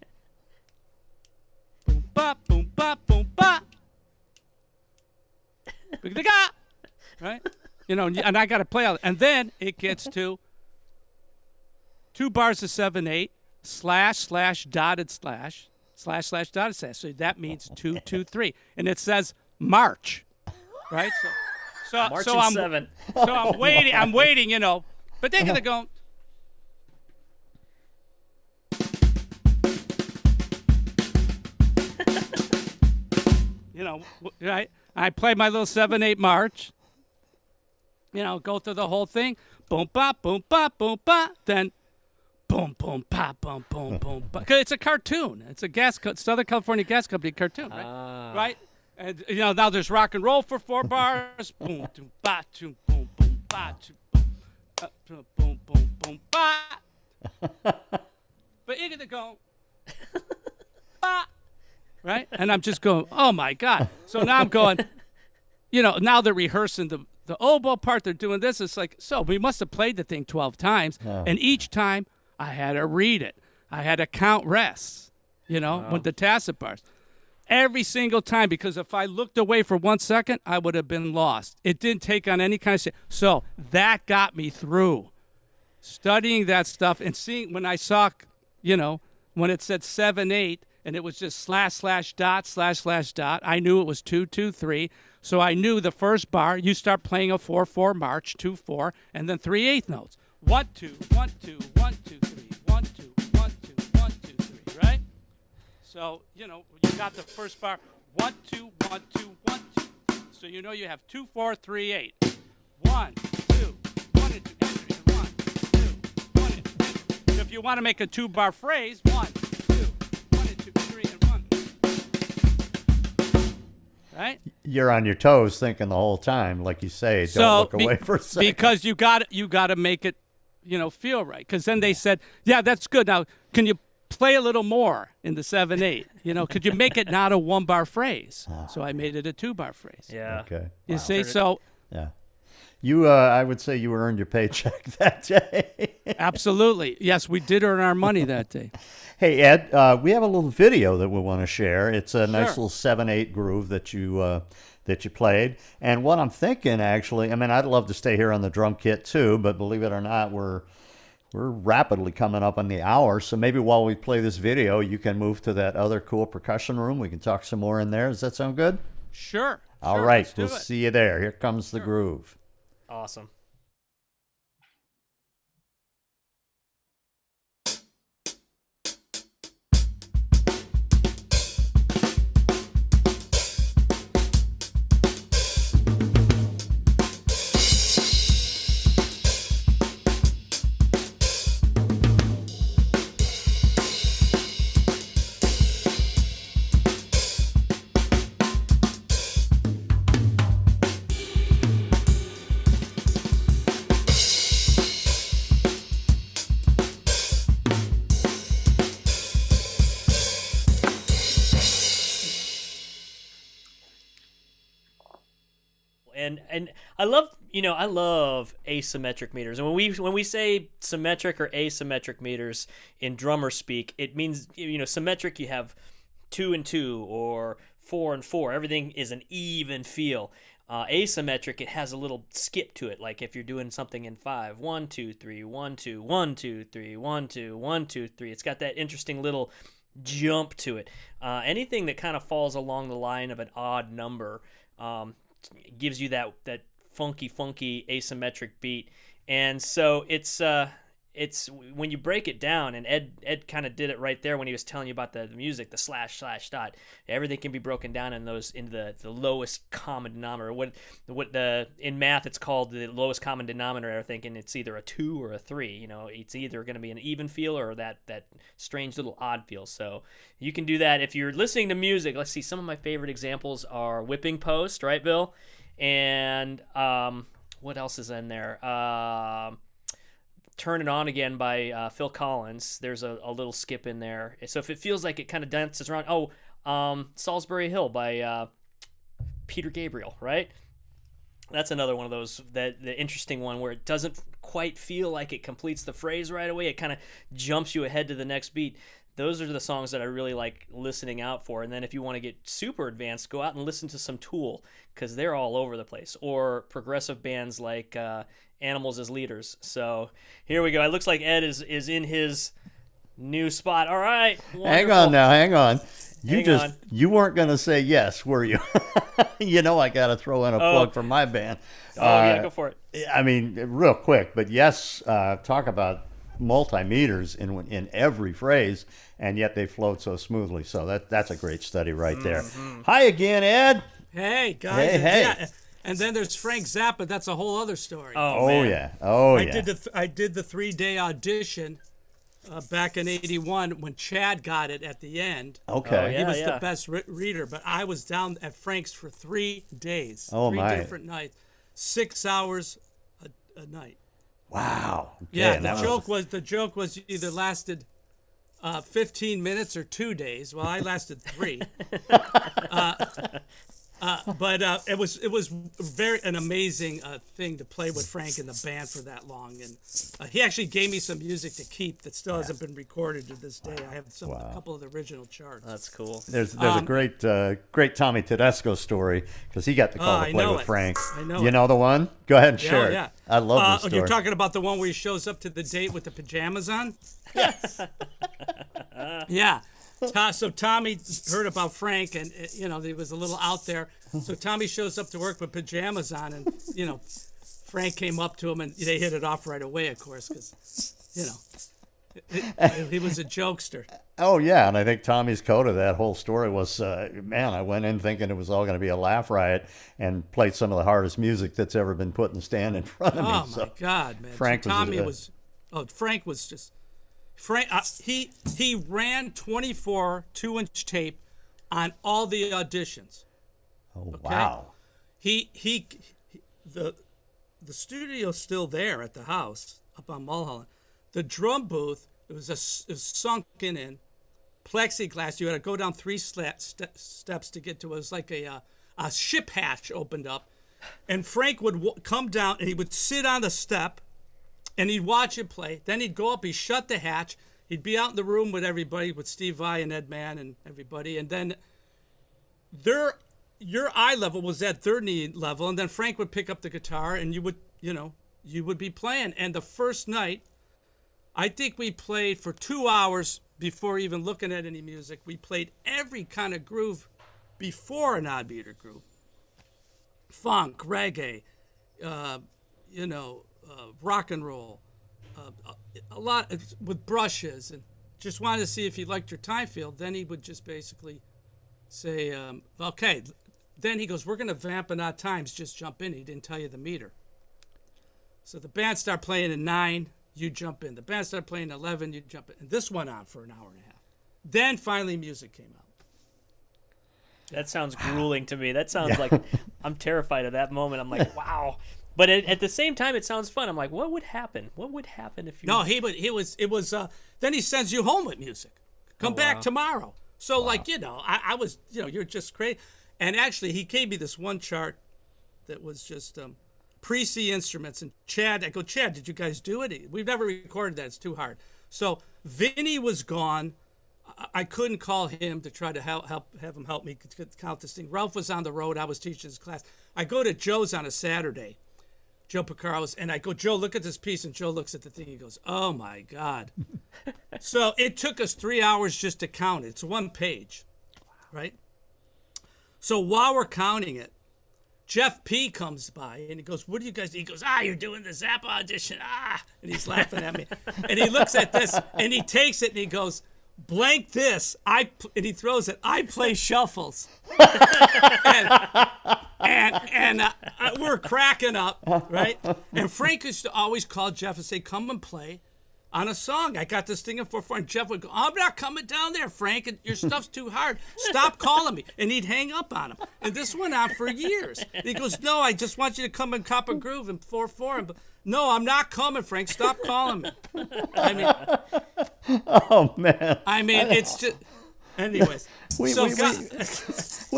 Boom, ba, boom, ba, boom, ba. Right? And I got to play out. And then it gets to 2 bars of 7/8, / dotted slash, / dotted slash. So that means 2, 2, 3. And it says March, right? So March so and I'm 7. So I'm waiting, But they're going to go. Right? I play my little 7/8 march. Go through the whole thing. Boom, ba, boom, ba, boom, ba. Then boom, boom, pa, boom, boom, boom, ba. 'Cause it's a cartoon. It's a Southern California Gas Company cartoon, right? Right? And now there's rock and roll for 4 bars. Boom, boom, ba, boom, boom, ba, boom, boom, boom, boom, ba. But you're gonna go, ba. Right? And I'm just going, oh, my God. So now I'm going, now they're rehearsing the oboe part. They're doing this. It's like, so we must have played the thing 12 times. Oh. And each time I had to read it. I had to count rests, with the tacit bars. Every single time, because if I looked away for 1 second, I would have been lost. It didn't take on any kind of shit. So that got me through studying that stuff and seeing when I saw, when it said 7/8, and it was just / dot, I knew it was 2, 2, 3. So I knew the first bar, you start playing a 4/4 march, 2/4, and then 3/8 notes. 1, 2, 1, 2, 1, 2, 3, 1, 2, 1, 2, 1, 2, 3, right? So, you got the first bar, 1, 2, 1, 2, 1, 2. So you have 2, 4, 3, 8. 1, 2, 1, and 2, and 3, 1, 2, 1, and 2. If you want to make a 2-bar phrase, 1, 2, 1, and 2, 3, and 1. right? You're on your toes thinking the whole time, like you say, don't look away for a second. Because you got to make it, feel right. Because then they said, yeah, that's good. Now, can you play a little more in the 7/8? Could you make it not a 1-bar phrase? So I made it a 2-bar phrase. Yeah. Okay. You see, so Yeah. You, I would say you earned your paycheck that day. absolutely. Yes, we did earn our money that day. Hey, Ed, we have a little video that we want to share. It's a nice Sure. little 7/8 groove that you played. And what I'm thinking, actually, I mean, I'd love to stay here on the drum kit too, but believe it or not, we're rapidly coming up on the hour. So maybe while we play this video, you can move to that other cool percussion room. We can talk some more in there. Does that sound good? Sure. All sure, right, let's do we'll it. see you there. Here comes the groove. Awesome. And I love asymmetric meters. And when we say symmetric or asymmetric meters in drummer speak, it means symmetric, you have 2 and 2 or 4 and 4. Everything is an even feel. Asymmetric, it has a little skip to it, like if you're doing something in 5, 1 2 3 1 2 1 2 3 1 2 1 2 3. It's got that interesting little jump to it. Anything that kind of falls along the line of an odd number gives you that funky asymmetric beat. And so it's when you break it down, and Ed kind of did it right there when he was telling you about the music, the slash dot. Everything can be broken down into the lowest common denominator. What in math it's called the lowest common denominator, I think, and it's either a 2 or a 3. It's either going to be an even feel or that strange little odd feel. So you can do that if you're listening to music. Let's see, some of my favorite examples are Whipping Post, right, Bill? And what else is in there? Turn It On Again by Phil Collins. There's a little skip in there. So if it feels like it kind of dances around, Salisbury Hill by Peter Gabriel, right? That's another one of those, the interesting one where it doesn't quite feel like it completes the phrase right away. It kind of jumps you ahead to the next beat. Those are the songs that I really like listening out for. And then if you want to get super advanced, go out and listen to some Tool, because they're all over the place. Or progressive bands like Animals as Leaders. So here we go. It looks like Ed is in his new spot. All right. Wonderful. Hang on. You weren't going to say yes, were you? I got to throw in a plug for my band. Yeah, go for it. I mean, real quick, but yes, talk about multimeters in every phrase, and yet they float so smoothly. So that's a great study right there. Mm-hmm. Hi again, Ed. Hey, guys. Hey. Yeah. And then there's Frank Zappa. That's a whole other story. Oh yeah. I did the 3-day audition back in '81 when Chad got it at the end. Okay. He was the best reader, but I was down at Frank's for 3 days. Oh, 3 my. different nights, 6 hours a night. Wow. Okay, Yeah, the joke was you either lasted 15 minutes or 2 days. Well, I lasted 3. But it was very an amazing thing to play with Frank and the band for that long, and he actually gave me some music to keep that still hasn't been recorded to this day. I have a couple of the original charts. That's cool. There's a great Tommy Tedesco story, because he got the call to play with Frank. I know. You know the one? Go ahead and share it. Yeah. I love this story. You're talking about the one where he shows up to the date with the pajamas on? Yes. Yeah. So Tommy heard about Frank, and he was a little out there. So Tommy shows up to work with pajamas on, and Frank came up to him, and they hit it off right away, of course, because he was a jokester. Oh yeah, and I think Tommy's code of that whole story was, I went in thinking it was all going to be a laugh riot, and played some of the hardest music that's ever been put in the stand in front of me. Oh my God, man! Frank was just. Frank, he ran 24 2-inch tape on all the auditions. Oh, Okay? wow. The studio's still there at the house up on Mulholland. The drum booth, it was sunken in plexiglass. You had to go down 3 steps to get to it. It was like a ship hatch opened up. And Frank would come down, and he would sit on the step, and he'd watch it play. Then he'd go up, he'd shut the hatch. He'd be out in the room with everybody, with Steve Vai and Ed Mann and everybody. And then your eye level was at their knee level, and then Frank would pick up the guitar, and you would be playing. And the first night, I think we played for 2 hours before even looking at any music. We played every kind of groove before an odd beater groove. Funk, reggae, rock and roll, a lot with brushes, and just wanted to see if he liked your time field. Then he would just basically say, okay. Then he goes, we're going to vamp in odd times, just jump in. He didn't tell you the meter. So the band started playing at 9, you jump in. The band started playing at 11, you jump in. And this went on for an hour and a half. Then finally music came out. That sounds grueling to me. That sounds like I'm terrified of that moment. I'm like, wow. But at the same time, it sounds fun. I'm like, what would happen? What would happen if you? No, then he sends you home with music. Come back tomorrow. So I was, you're just crazy. And actually, he gave me this one chart that was just pre-C instruments. And Chad, I go, Chad, did you guys do it? We've never recorded that. It's too hard. So Vinny was gone. I couldn't call him to try to have him help me count this thing. Ralph was on the road. I was teaching his class. I go to Joe's on a Saturday, Joe Picaro's, and I go, Joe, look at this piece. And Joe looks at the thing. He goes, oh, my God. So it took us 3 hours just to count it. It's one page, right? So while we're counting it, Jeff P. comes by, and he goes, what do you guys do? He goes, you're doing the Zappa audition. And he's laughing at me. And he looks at this, and he takes it, and he goes, blank this, and he throws it, I play shuffles. and we're cracking up, right? And Frank used to always call Jeff and say, come and play on a song. I got this thing in 4/4, and Jeff would go, I'm not coming down there, Frank. Your stuff's too hard. Stop calling me. And he'd hang up on him. And this went on for years. And he goes, no, I just want you to come and cop a groove in 4/4. No, I'm not coming, Frank. Stop calling me. I mean, Oh, man. it's just. Anyways, We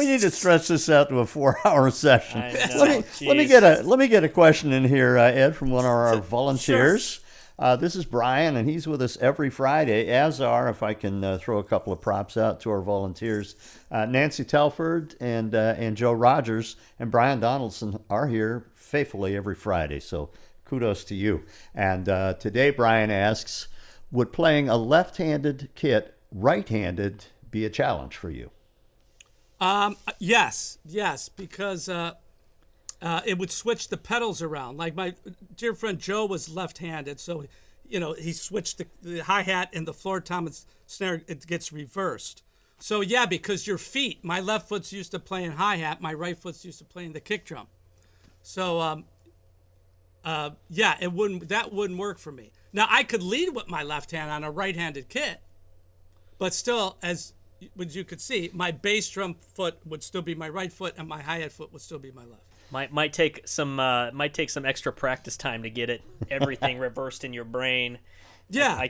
need to stretch this out to a 4-hour session. I know, Let me get a question in here, Ed, from one of our volunteers. This is Brian, and he's with us every Friday, as are, if I can throw a couple of props out to our volunteers, Nancy Telford and Joe Rogers and Brian Donaldson are here faithfully every Friday. So kudos to you. And today, Brian asks, would playing a left-handed kit right-handed be a challenge for you? Yes, because it would switch the pedals around. Like my dear friend Joe was left-handed, so he switched the hi-hat and the floor tom and snare. It gets reversed. So yeah, because your feet, my left foot's used to playing hi-hat, my right foot's used to playing the kick drum. So that wouldn't work for me. Now I could lead with my left hand on a right-handed kit, but still, as you could see, my bass drum foot would still be my right foot, and my hi-hat foot would still be my left. Might take some extra practice time to get everything reversed in your brain. Yeah,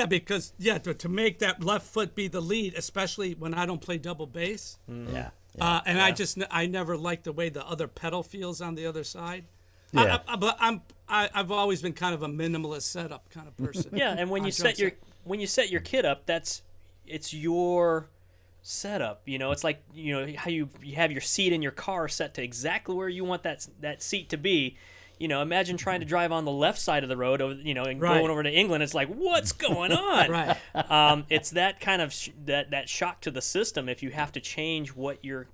because to make that left foot be the lead, especially when I don't play double bass. I never liked the way the other pedal feels on the other side. Yeah. I've always been kind of a minimalist setup kind of person. Yeah, and when you set your kit up, it's your setup. It's like how you have your seat in your car set to exactly where you want that seat to be. Imagine trying to drive on the left side of the road, and going over to England. It's like, what's going on? Right. It's that kind of that shock to the system if you have to change what your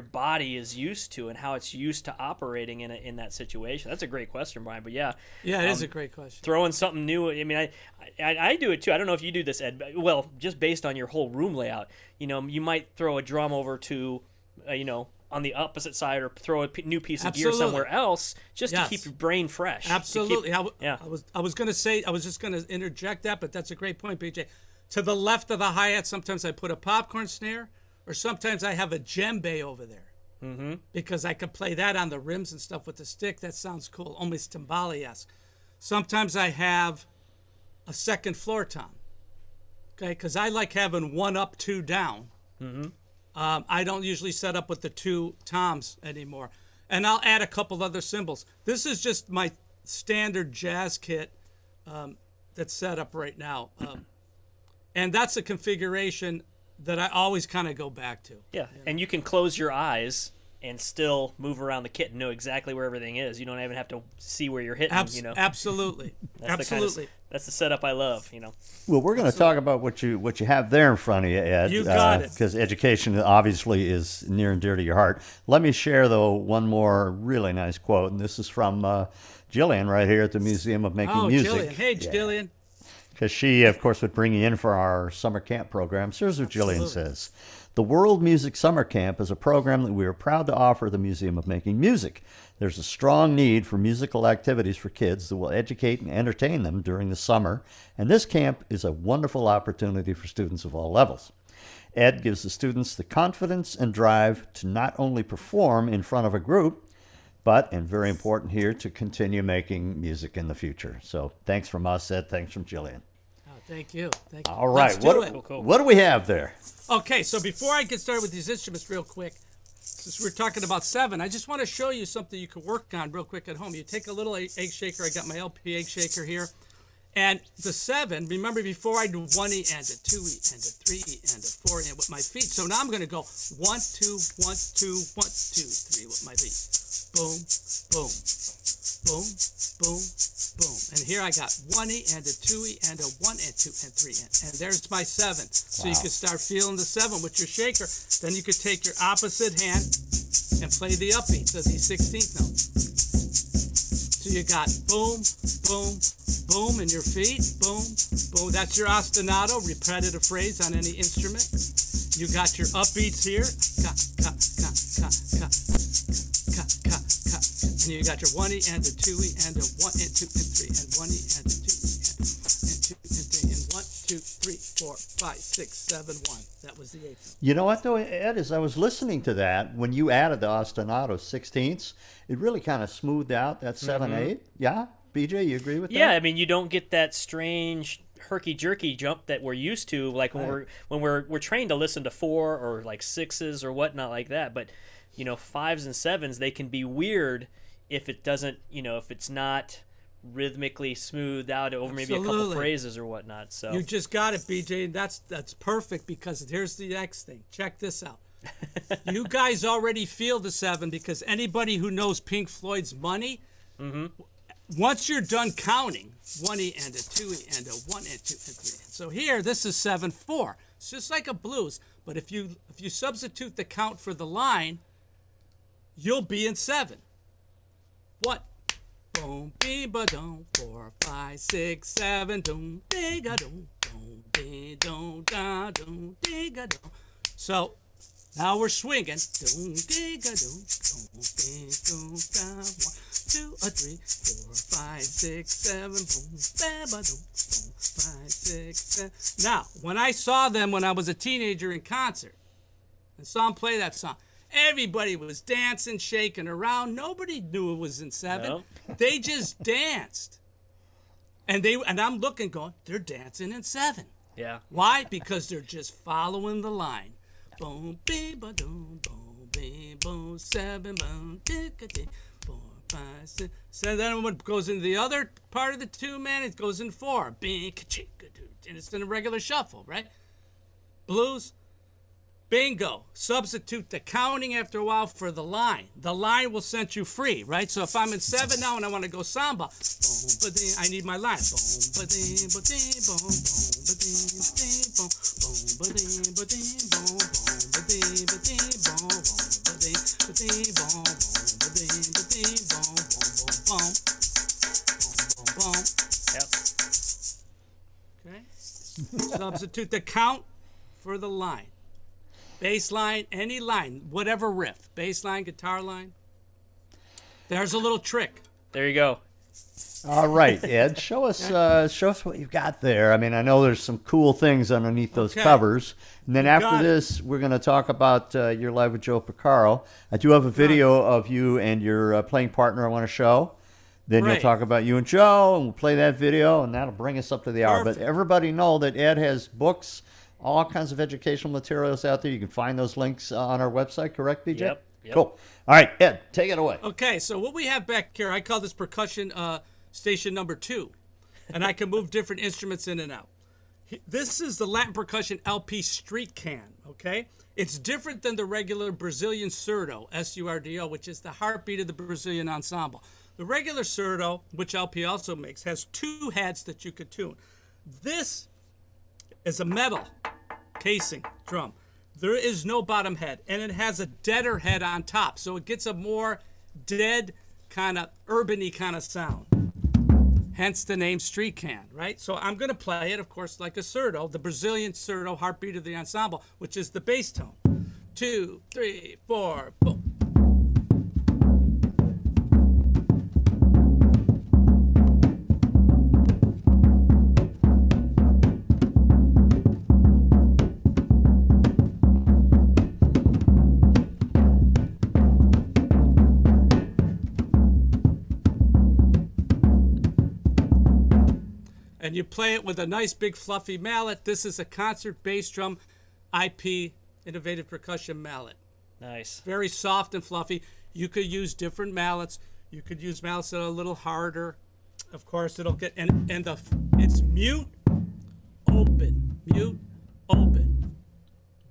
body is used to and how it's used to operating in that situation. That's a great question, Brian. But yeah, it is a great question. Throwing something new. I mean, I do it too. I don't know if you do this, Ed. Well, just based on your whole room layout, you might throw a drum over to, on the opposite side, or throw a new piece of gear somewhere else, just to keep your brain fresh. Absolutely. I was going to say, I was just going to interject that, but that's a great point, BJ. To the left of the hi-hat, sometimes I put a popcorn snare, or sometimes I have a djembe over there. because I could play that on the rims and stuff with the stick. That sounds cool, almost timbale-esque. Sometimes I have a second floor tom, okay, because I like having one up, two down. I don't usually set up with the two toms anymore. And I'll add a couple other cymbals. This is just my standard jazz kit that's set up right now. And that's a configuration that I always kind of go back to. Yeah, and you can close your eyes and still move around the kit and know exactly where everything is. You don't even have to see where you're hitting, you know. Absolutely. Absolutely. That's the setup I love, you know. Well, we're going to talk about what you have there in front of you, Ed. You got it. Because education obviously is near and dear to your heart. Let me share, though, one more really nice quote, and this is from Jillian right here at the Museum of Making Music. Jillian. Hey, Jillian. Because she, of course, would bring you in for our summer camp programs. Here's what Jillian says. The World Music Summer Camp is a program that we are proud to offer the Museum of Making Music. There's a strong need for musical activities for kids that will educate and entertain them during the summer, and this camp is a wonderful opportunity for students of all levels. Ed gives the students the confidence and drive to not only perform in front of a group, but, and very important here, to continue making music in the future. So thanks from us, Ed. Thanks from Jillian. Oh, thank you. Thank you. All right. Let's do it. What do we have there? Okay, so before I get started with these instruments real quick, since we're talking about 7, I just want to show you something you can work on real quick at home. You take a little egg shaker. I got my LP egg shaker here. And the 7, remember before I do 1E and a 2E and a 3E and a 4E with my feet. So now I'm going to go 1, 2, 1, 2, 1, 2, 3 with my feet. Boom, boom, boom, boom, boom. And here I got 1E and a 2E and a 1 and 2 and 3 and there's my 7. So you can start feeling the 7 with your shaker. Then you could take your opposite hand and play the upbeats of these 16th notes. So you got boom, boom, boom in your feet, boom, boom. That's your ostinato, repetitive phrase on any instrument. You got your upbeats here, ka, ka, ka, ka, ka, ka, ka, ka. And you got your 1E and a 2E and a 1 and 2 and 3 and 1E and a 2E and 2 and 3 and 1, 2, 3, 4, 5, 6, 7, 1. That was the 8th. You know what, though, Ed, as I was listening to that, when you added the ostinato 16ths, it really kind of smoothed out that 7/8. Yeah? BJ, you agree with that? Yeah, I mean, you don't get that strange herky-jerky jump that we're used to, like when we're trained to listen to 4 or like 6s or whatnot like that. But, you know, 5s and 7s, they can be weird if it doesn't, you know, if it's not rhythmically smoothed out over maybe a couple phrases or whatnot. So you just got it, BJ. That's perfect, because here's the next thing. Check this out. You guys already feel the 7, because anybody who knows Pink Floyd's Money, once you're done counting, 1E and a 2E and a 1 and 2 and 3. So here, this is 7/4. It's just like a blues, but if you substitute the count for the line, you'll be in 7. What? Boom, be ba dum, 4, 5, 6, 7, dum, be ga dum, dum, be dum, da dum, be ga dum. So now we're swinging. Dum, be ga dum, dum, be dum, da, 1, 2, 3, 4, 5, 6, 7, boom, ba ba dum, boom, 5, 6, 7. Now, when I saw them when I was a teenager in concert, and saw them play that song, everybody was dancing, shaking around. Nobody knew it was in 7. No. They just danced. And I'm looking going, they're dancing in 7. yeah. Why? Because they're just following the line. Boom, be ba doom, boom, be boom, 7, boom, dick-a-dee, 4, 5, 6. So then when it goes into the other part of the tune, man, it goes in 4. Bing, ka-chick-a-doo. And it's in a regular shuffle, right? Blues. Bingo. Substitute the counting after a while for the line. The line will set you free, right? So if I'm in 7 now and I want to go samba, boom, ba-ding, I need my line. Boom, ba-ding, ba-ding, boom, boom, ba-ding, ba-ding, boom, boom, ba-ding, ba-ding, boom, boom, ba-ding, ba-ding, boom, boom, ba-ding, ba-ding, boom, boom, ba-ding, ba-ding, boom, boom, boom, boom, boom, boom, boom. Yep. Okay. Substitute the count for the line. Bass line, any line, whatever riff. Bass line, guitar line. There's a little trick. There you go. All right, Ed, show us what you've got there. I mean, I know there's some cool things underneath those Okay. covers. And then You after got it. this, we're going to talk about your live with Joe Porcaro. I do have a video of you and your playing partner I want to show. Then you'll Right. talk about you and Joe, and we'll play that video, and that'll bring us up to the hour. But Perfect. everybody know that Ed has books, all kinds of educational materials out there. You can find those links on our website, correct, BJ? Yep. Cool. All right, Ed, take it away. Okay, so what we have back here, I call this percussion station number 2, and I can move different instruments in and out. This is the Latin percussion LP street can, okay? It's different than the regular Brazilian surdo, S-U-R-D-O, which is the heartbeat of the Brazilian ensemble. The regular surdo, which LP also makes, has 2 heads that you could tune. This is a metal casing drum. There is no bottom head, and it has a deader head on top, so it gets a more dead, kind of urban-y kind of sound. Hence the name street can, right? So I'm going to play it, of course, like a surdo, the Brazilian surdo, heartbeat of the ensemble, which is the bass tone. 2, 3, 4, boom. And you play it with a nice big fluffy mallet. This is a concert bass drum IP innovative percussion mallet. Nice. Very soft and fluffy. You could use different mallets. You could use mallets that are a little harder. Of course, it'll get it's mute, open, mute, open.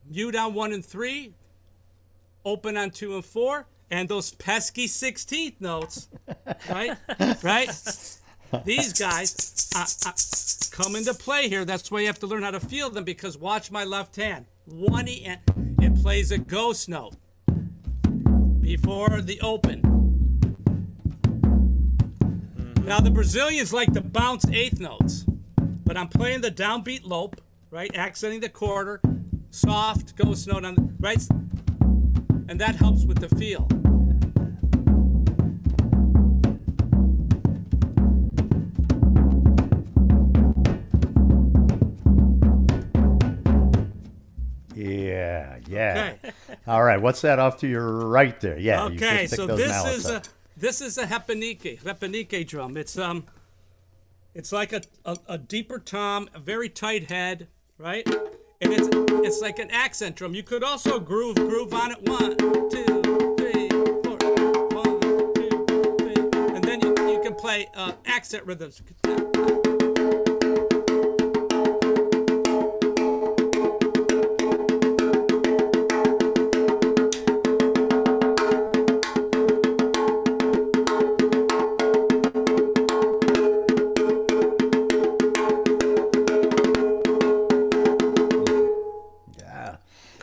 Mute on 1 and 3, open on 2 and 4, and those pesky 16th notes, right? Right? These guys come into play here. That's why you have to learn how to feel them, because watch my left hand. 1 E, and it plays a ghost note before the open. Now the Brazilians like to bounce 8th notes, but I'm playing the downbeat lope, right? Accenting the quarter, soft ghost note on the right, and that helps with the feel. Yeah. Okay. All right, what's that off to your right there? Yeah. you Okay, just picked so those this mallets is up. this is a repenique drum. It's like a deeper tom, a very tight head, right? And it's like an accent drum. You could also groove on it. 1, 2, 3, 4. 1, 2, 3, and then you can play accent rhythms.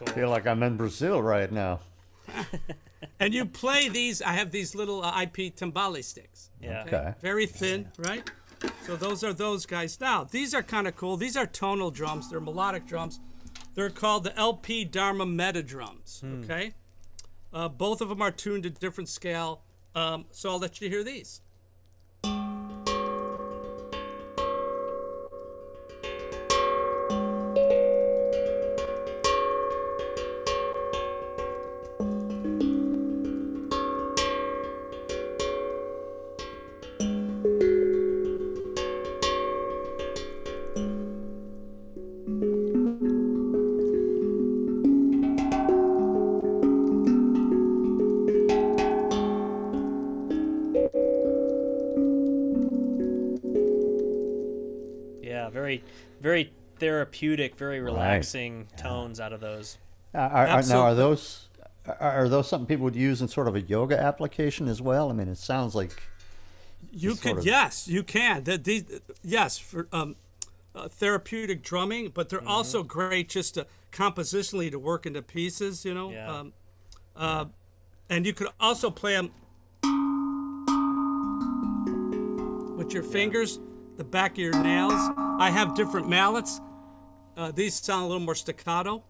I feel like I'm in Brazil right now. And you play these. I have these little IP timbale sticks. Yeah. Okay. Very thin, right? So those are those guys. Now, these are kind of cool. These are tonal drums. They're melodic drums. They're called the LP Dharma Meta drums, okay? Both of them are tuned to different scale. So I'll let you hear these. Yeah, very therapeutic, very relaxing tones out of those. Now, Absolutely. are those something people would use in sort of a yoga application as well? I mean, it sounds like You sort could, of- yes, you can. Yes, for therapeutic drumming, but they're also great just to compositionally to work into pieces, you know. Yeah. And you could also play them with your fingers, the back of your nails. I have different mallets. These sound a little more staccato.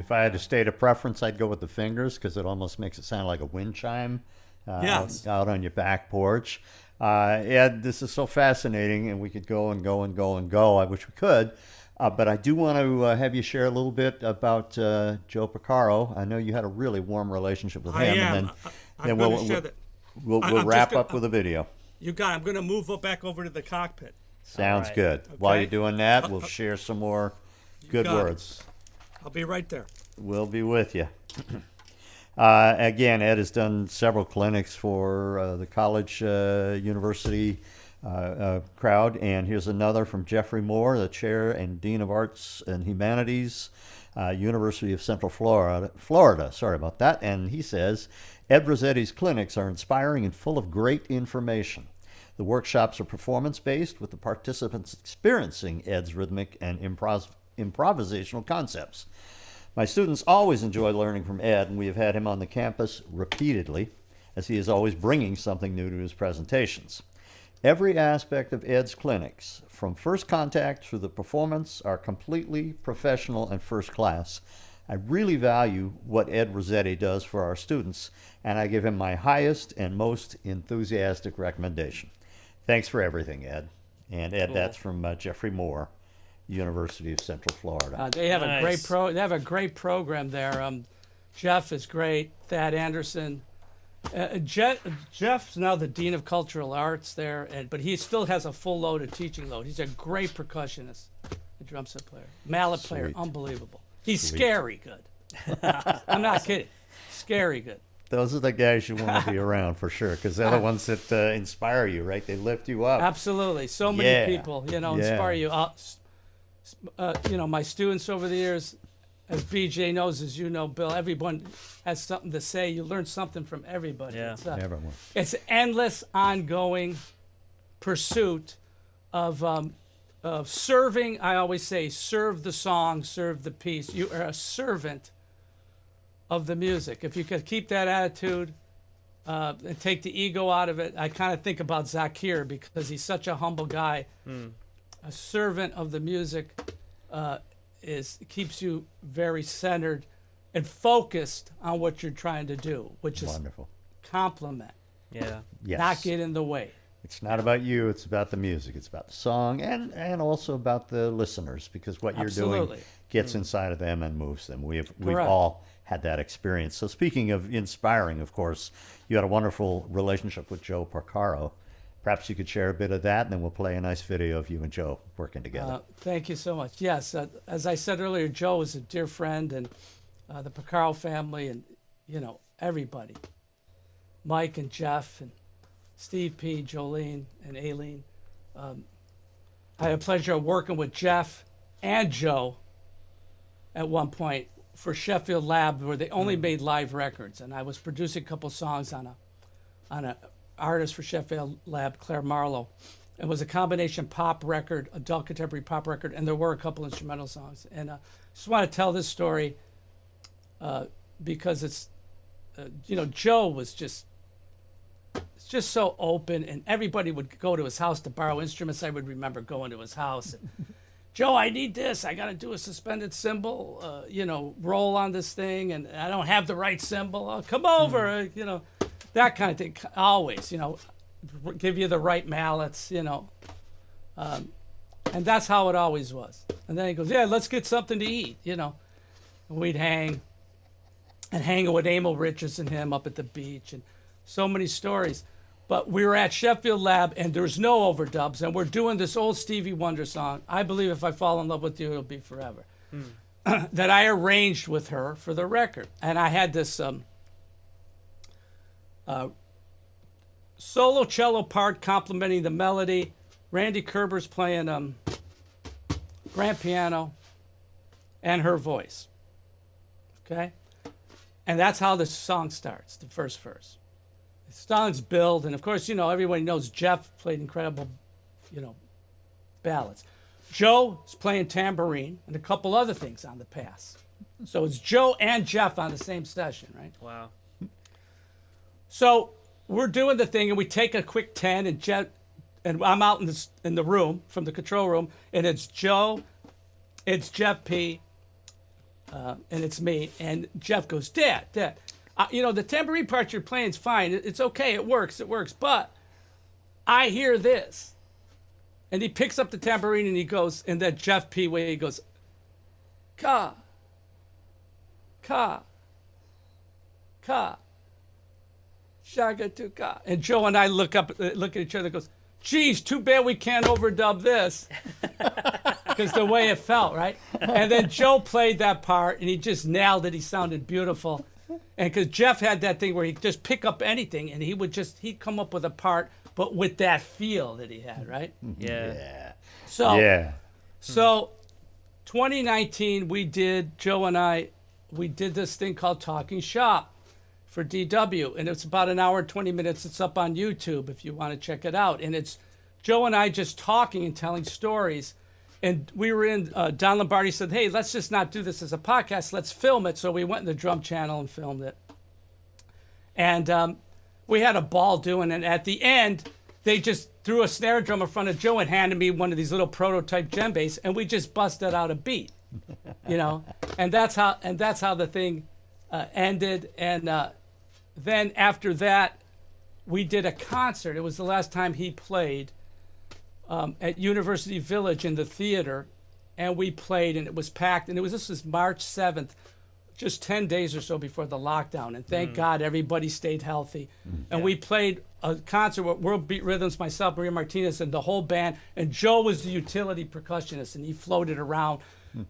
if I had to state a preference, I'd go with the fingers because it almost makes it sound like a wind chime Yes. out on your back porch. Ed, this is so fascinating, and we could go and go and go and go. I wish we could. But I do want to have you share a little bit about Joe Porcaro. I know you had a really warm relationship with him. I am. And I'm then going to share that. we'll I'm just wrap gonna- up with a video. You got it. I'm going to move back over to the cockpit. Sounds right. good. While Okay. you're doing that, we'll share some more good got it. words. I'll be right there. We'll be with you. Again, Ed has done several clinics for the college, university crowd. And here's another from Jeffrey Moore, the Chair and Dean of Arts and Humanities, University of Central Florida. Sorry about that. And he says, Ed Rossetti's clinics are inspiring and full of great information. The workshops are performance-based, with the participants experiencing Ed's rhythmic and improvisational concepts. My students always enjoy learning from Ed, and we have had him on the campus repeatedly, as he is always bringing something new to his presentations. Every aspect of Ed's clinics, from first contact through the performance, are completely professional and first class. I really value what Ed Rossetti does for our students, and I give him my highest and most enthusiastic recommendation. Thanks for everything, Ed. And Ed, that's from Jeffrey Moore, University of Central Florida. They have a great Nice. They have a great program there. Jeff is great. Thad Anderson. Jeff's now the Dean of Cultural Arts there, but he still has a full load of teaching load. He's a great percussionist, a drum set player, mallet player, Sweet. unbelievable. He's Sweet. scary good. I'm not kidding. Scary good. Those are the guys you want to be around for sure, because they're the ones that inspire you, right? They lift you up. Absolutely. So many Yeah. people, Yeah. inspire you. My students over the years, as BJ knows, as you know, Bill, everyone has something to say. You learn something from everybody. Yeah. Everyone. It's endless, ongoing pursuit of serving. I always say, serve the song, serve the piece. You are a servant of the music. If you could keep that attitude and take the ego out of it, I kind of think about Zach Kieran because he's such a humble guy. A servant of the music keeps you very centered and focused on what you're trying to do, which is Wonderful. compliment, Yeah. Yes. not get in the way. It's not about you. It's about the music. It's about the song, and also about the listeners, because what you're doing Absolutely. gets inside of them and moves them. We've Correct. all had that experience. So speaking of inspiring, of course, you had a wonderful relationship with Joe Porcaro. Perhaps you could share a bit of that, and then we'll play a nice video of you and Joe working together. Thank you so much. Yes, as I said earlier, Joe is a dear friend, and the Porcaro family, and everybody, Mike and Jeff and Steve P, Jolene and Aileen. I had a pleasure of working with Jeff and Joe at one point for Sheffield Lab, where they only made live records, and I was producing a couple songs on a artist for Sheffield Lab, Claire Marlowe. It was a combination pop record, adult contemporary pop record, and there were a couple instrumental songs. And just want to tell this story because it's, Joe was just so open, and everybody would go to his house to borrow instruments. I would remember going to his house. And, Joe, I need this. I got to do a suspended cymbal, roll on this thing, and I don't have the right cymbal. Oh, come over, that kind of thing. Always, give you the right mallets, and that's how it always was. And then he goes, yeah, let's get something to eat, And we'd hang with Emil Richards and him up at the beach, and so many stories. But we were at Sheffield Lab, and there's no overdubs, and we're doing this old Stevie Wonder song, I Believe If I Fall in Love With You, It'll Be Forever, that I arranged with her for the record. And I had this solo cello part complementing the melody. Randy Kerber's playing grand piano and her voice. Okay? And that's how the song starts, the first verse. The songs build, and of course, everybody knows Jeff played incredible, ballads. Joe is playing tambourine and a couple other things on the pass. So it's Joe and Jeff on the same session, right? Wow. So we're doing the thing, and we take a quick 10, and I'm out in the room, from the control room, and it's Joe, it's Jeff P, and it's me. And Jeff goes, Dad, the tambourine part you're playing is fine. It's okay. It works. But I hear this. And he picks up the tambourine and he goes, in that Jeff P way, he goes, ka, shaga to ka. And Joe and I look at each other and goes, geez, too bad we can't overdub this. Because the way it felt, right? And then Joe played that part and he just nailed it. He sounded beautiful. And because Jeff had that thing where he'd just pick up anything and he'd come up with a part, but with that feel that he had, right? Yeah. So 2019, Joe and I, we did this thing called Talking Shop for DW. And it's about an hour and 20 minutes. It's up on YouTube if you want to check it out. And it's Joe and I just talking and telling stories. And we were in, Don Lombardi said, hey, let's just not do this as a podcast. Let's film it. So we went in the Drum Channel and filmed it. And we had a ball doing it. At the end, they just threw a snare drum in front of Joe and handed me one of these little prototype djembes, and we just busted out a beat, And that's how the thing ended. And then after that, we did a concert. It was the last time he played at University Village in the theater, and we played, and it was packed. And this was March 7th, just 10 days or so before the lockdown. And thank God everybody stayed healthy. And we played a concert with World Beat Rhythms, myself, Maria Martinez, and the whole band. And Joe was the utility percussionist, and he floated around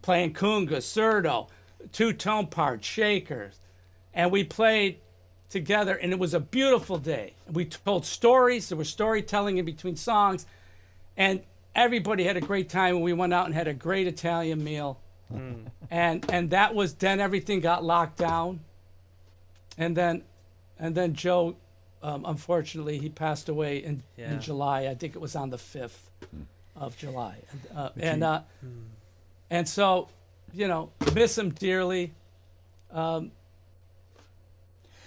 playing conga, surdo, two-tone parts, shakers. And we played together, and it was a beautiful day. We told stories. There was storytelling in between songs. And everybody had a great time, and we went out and had a great Italian meal. And that was, then everything got locked down. And then Joe, unfortunately, he passed away in July. I think it was on the 5th of July. And so, miss him dearly.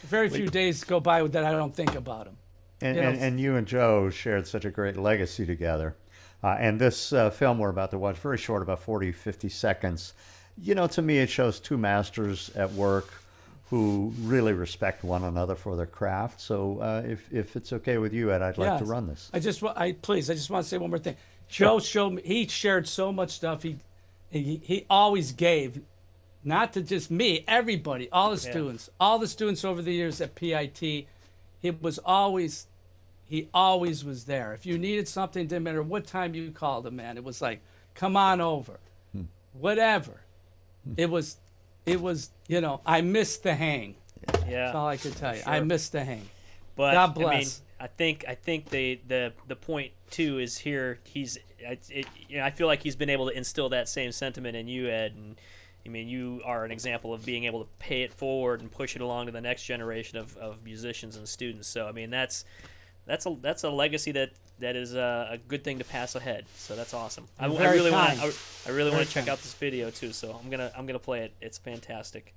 Very few days go by that I don't think about him. And you and Joe shared such a great legacy together. And this film we're about to watch, very short, about 40, 50 seconds, to me it shows two masters at work who really respect one another for their craft. So if it's okay with you, Ed, I'd like to run this. I just want to say one more thing. Joe showed me, he shared so much stuff. He always gave, not to just me, everybody, all the students over the years at PIT. He always was there. If you needed something, didn't matter what time you called him, man. It was like, come on over, whatever. It was, I missed the hang. Yeah, that's all I could tell you. Sure. I missed the hang. But God bless. I think the point too is here. I feel like he's been able to instill that same sentiment in you, Ed, and you are an example of being able to pay it forward and push it along to the next generation of musicians and students. So that's a legacy that is a good thing to pass ahead. So that's awesome. I really want to check out this video too. So I'm gonna play it. It's fantastic.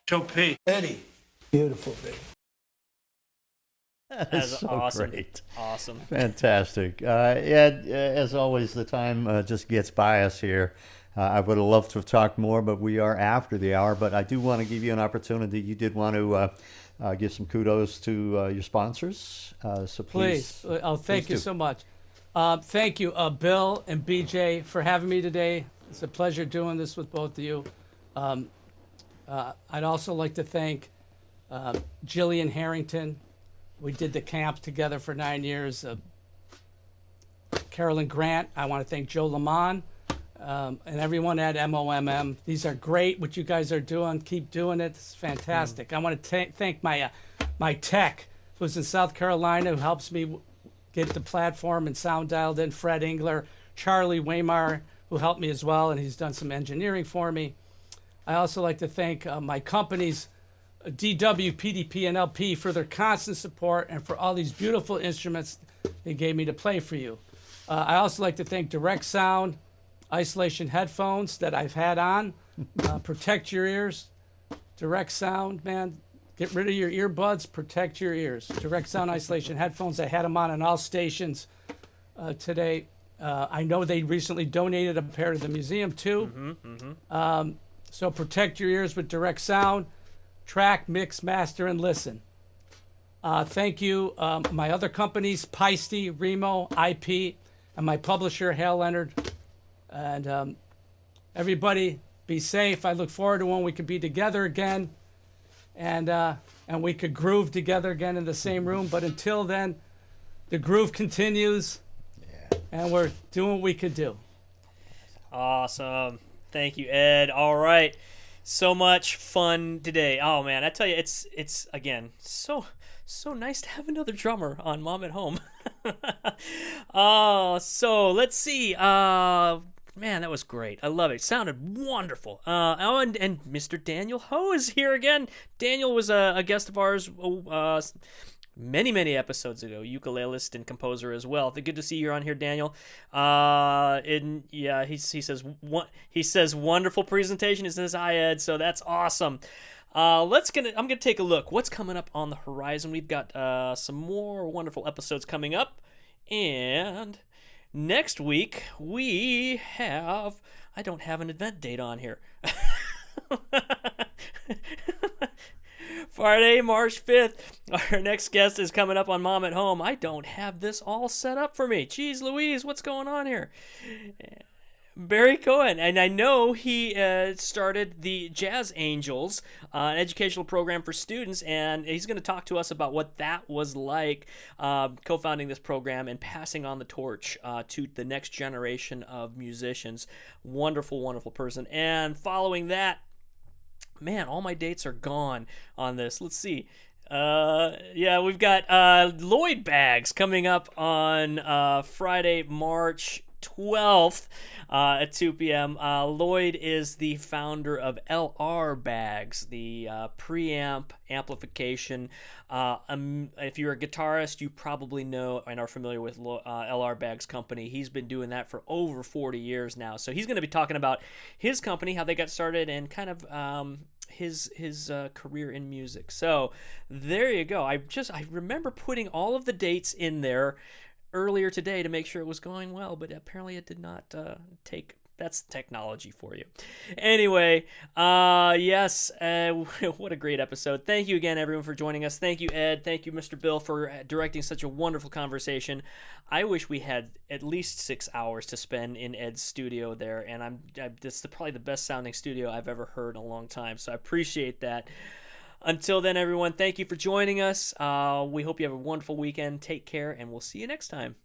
Joe P. Eddie. Beautiful, baby. That's so awesome. Great. Awesome. Fantastic. As always, the time just gets by us here. I would have loved to have talked more, but we are after the hour. But I do want to give you an opportunity. You did want to give some kudos to your sponsors. So please. Thank you so much. Thank you, Bill and BJ, for having me today. It's a pleasure doing this with both of you. I'd also like to thank Jillian Harrington. We did the camp together for 9 years. Carolyn Grant. I want to thank Joe Lamont and everyone at MoMM. These are great, what you guys are doing. Keep doing it. It's fantastic. I want to thank my tech, who's in South Carolina, who helps me get the platform and sound dialed in. Fred Engler, Charlie Waymar, who helped me as well, and he's done some engineering for me. I also like to thank my companies, DW, PDP, and LP, for their constant support and for all these beautiful instruments they gave me to play for you. I also like to thank Direct Sound isolation headphones that I've had on. Protect your ears. Direct Sound, man. Get rid of your earbuds. Protect your ears. Direct Sound isolation headphones. I had them on all stations today. I know they recently donated a pair to the museum too. So protect your ears with Direct Sound. Track, mix, master, and listen. Thank you, my other companies, Peisty, Remo, IP, and my publisher, Hal Leonard. And everybody, be safe. I look forward to when we could be together again, and we could groove together again in the same room. But until then, the groove continues, and we're doing what we could do. Awesome. Thank you, Ed. All right. So much fun today. Oh man, I tell you, it's again so nice to have another drummer on Mom at Home. So let's see. Man, that was great. I love it. It sounded wonderful. And Mr. Daniel Ho is here again. Daniel was a guest of ours many episodes ago, ukulelist and composer as well. Good to see you on here, Daniel. And yeah, he says wonderful presentation. He says hi, Ed. So that's awesome. I'm gonna take a look. What's coming up on the horizon? We've got some more wonderful episodes coming up, and next week we have. I don't have an event date on here. Friday, March 5th. Our next guest is coming up on Mom at Home. I don't have this all set up for me. Jeez Louise, what's going on here? Barry Cohen, and I know he started the Jazz Angels, an educational program for students, and he's going to talk to us about what that was like, co-founding this program and passing on the torch to the next generation of musicians. Wonderful, wonderful person. And following that, man, all my dates are gone on this. Let's see. We've got Lloyd Bags coming up on Friday, March 12th at 2 p.m. Lloyd is the founder of LR Bags, the preamp amplification. If you're a guitarist, you probably know and are familiar with LR Bags company. He's been doing that for over 40 years now. So he's going to be talking about his company, how they got started, and kind of his career in music. So there you go. I remember putting all of the dates in there earlier today to make sure it was going well, but apparently it did not take. That's technology for you. Anyway, yes, what a great episode. Thank you again, everyone, for joining us. Thank you, Ed. Thank you, Mr. Bill, for directing such a wonderful conversation. I wish we had at least 6 hours to spend in Ed's studio there, and this is probably the best sounding studio I've ever heard in a long time, so I appreciate that. Until then, everyone, thank you for joining us. We hope you have a wonderful weekend. Take care, and we'll see you next time.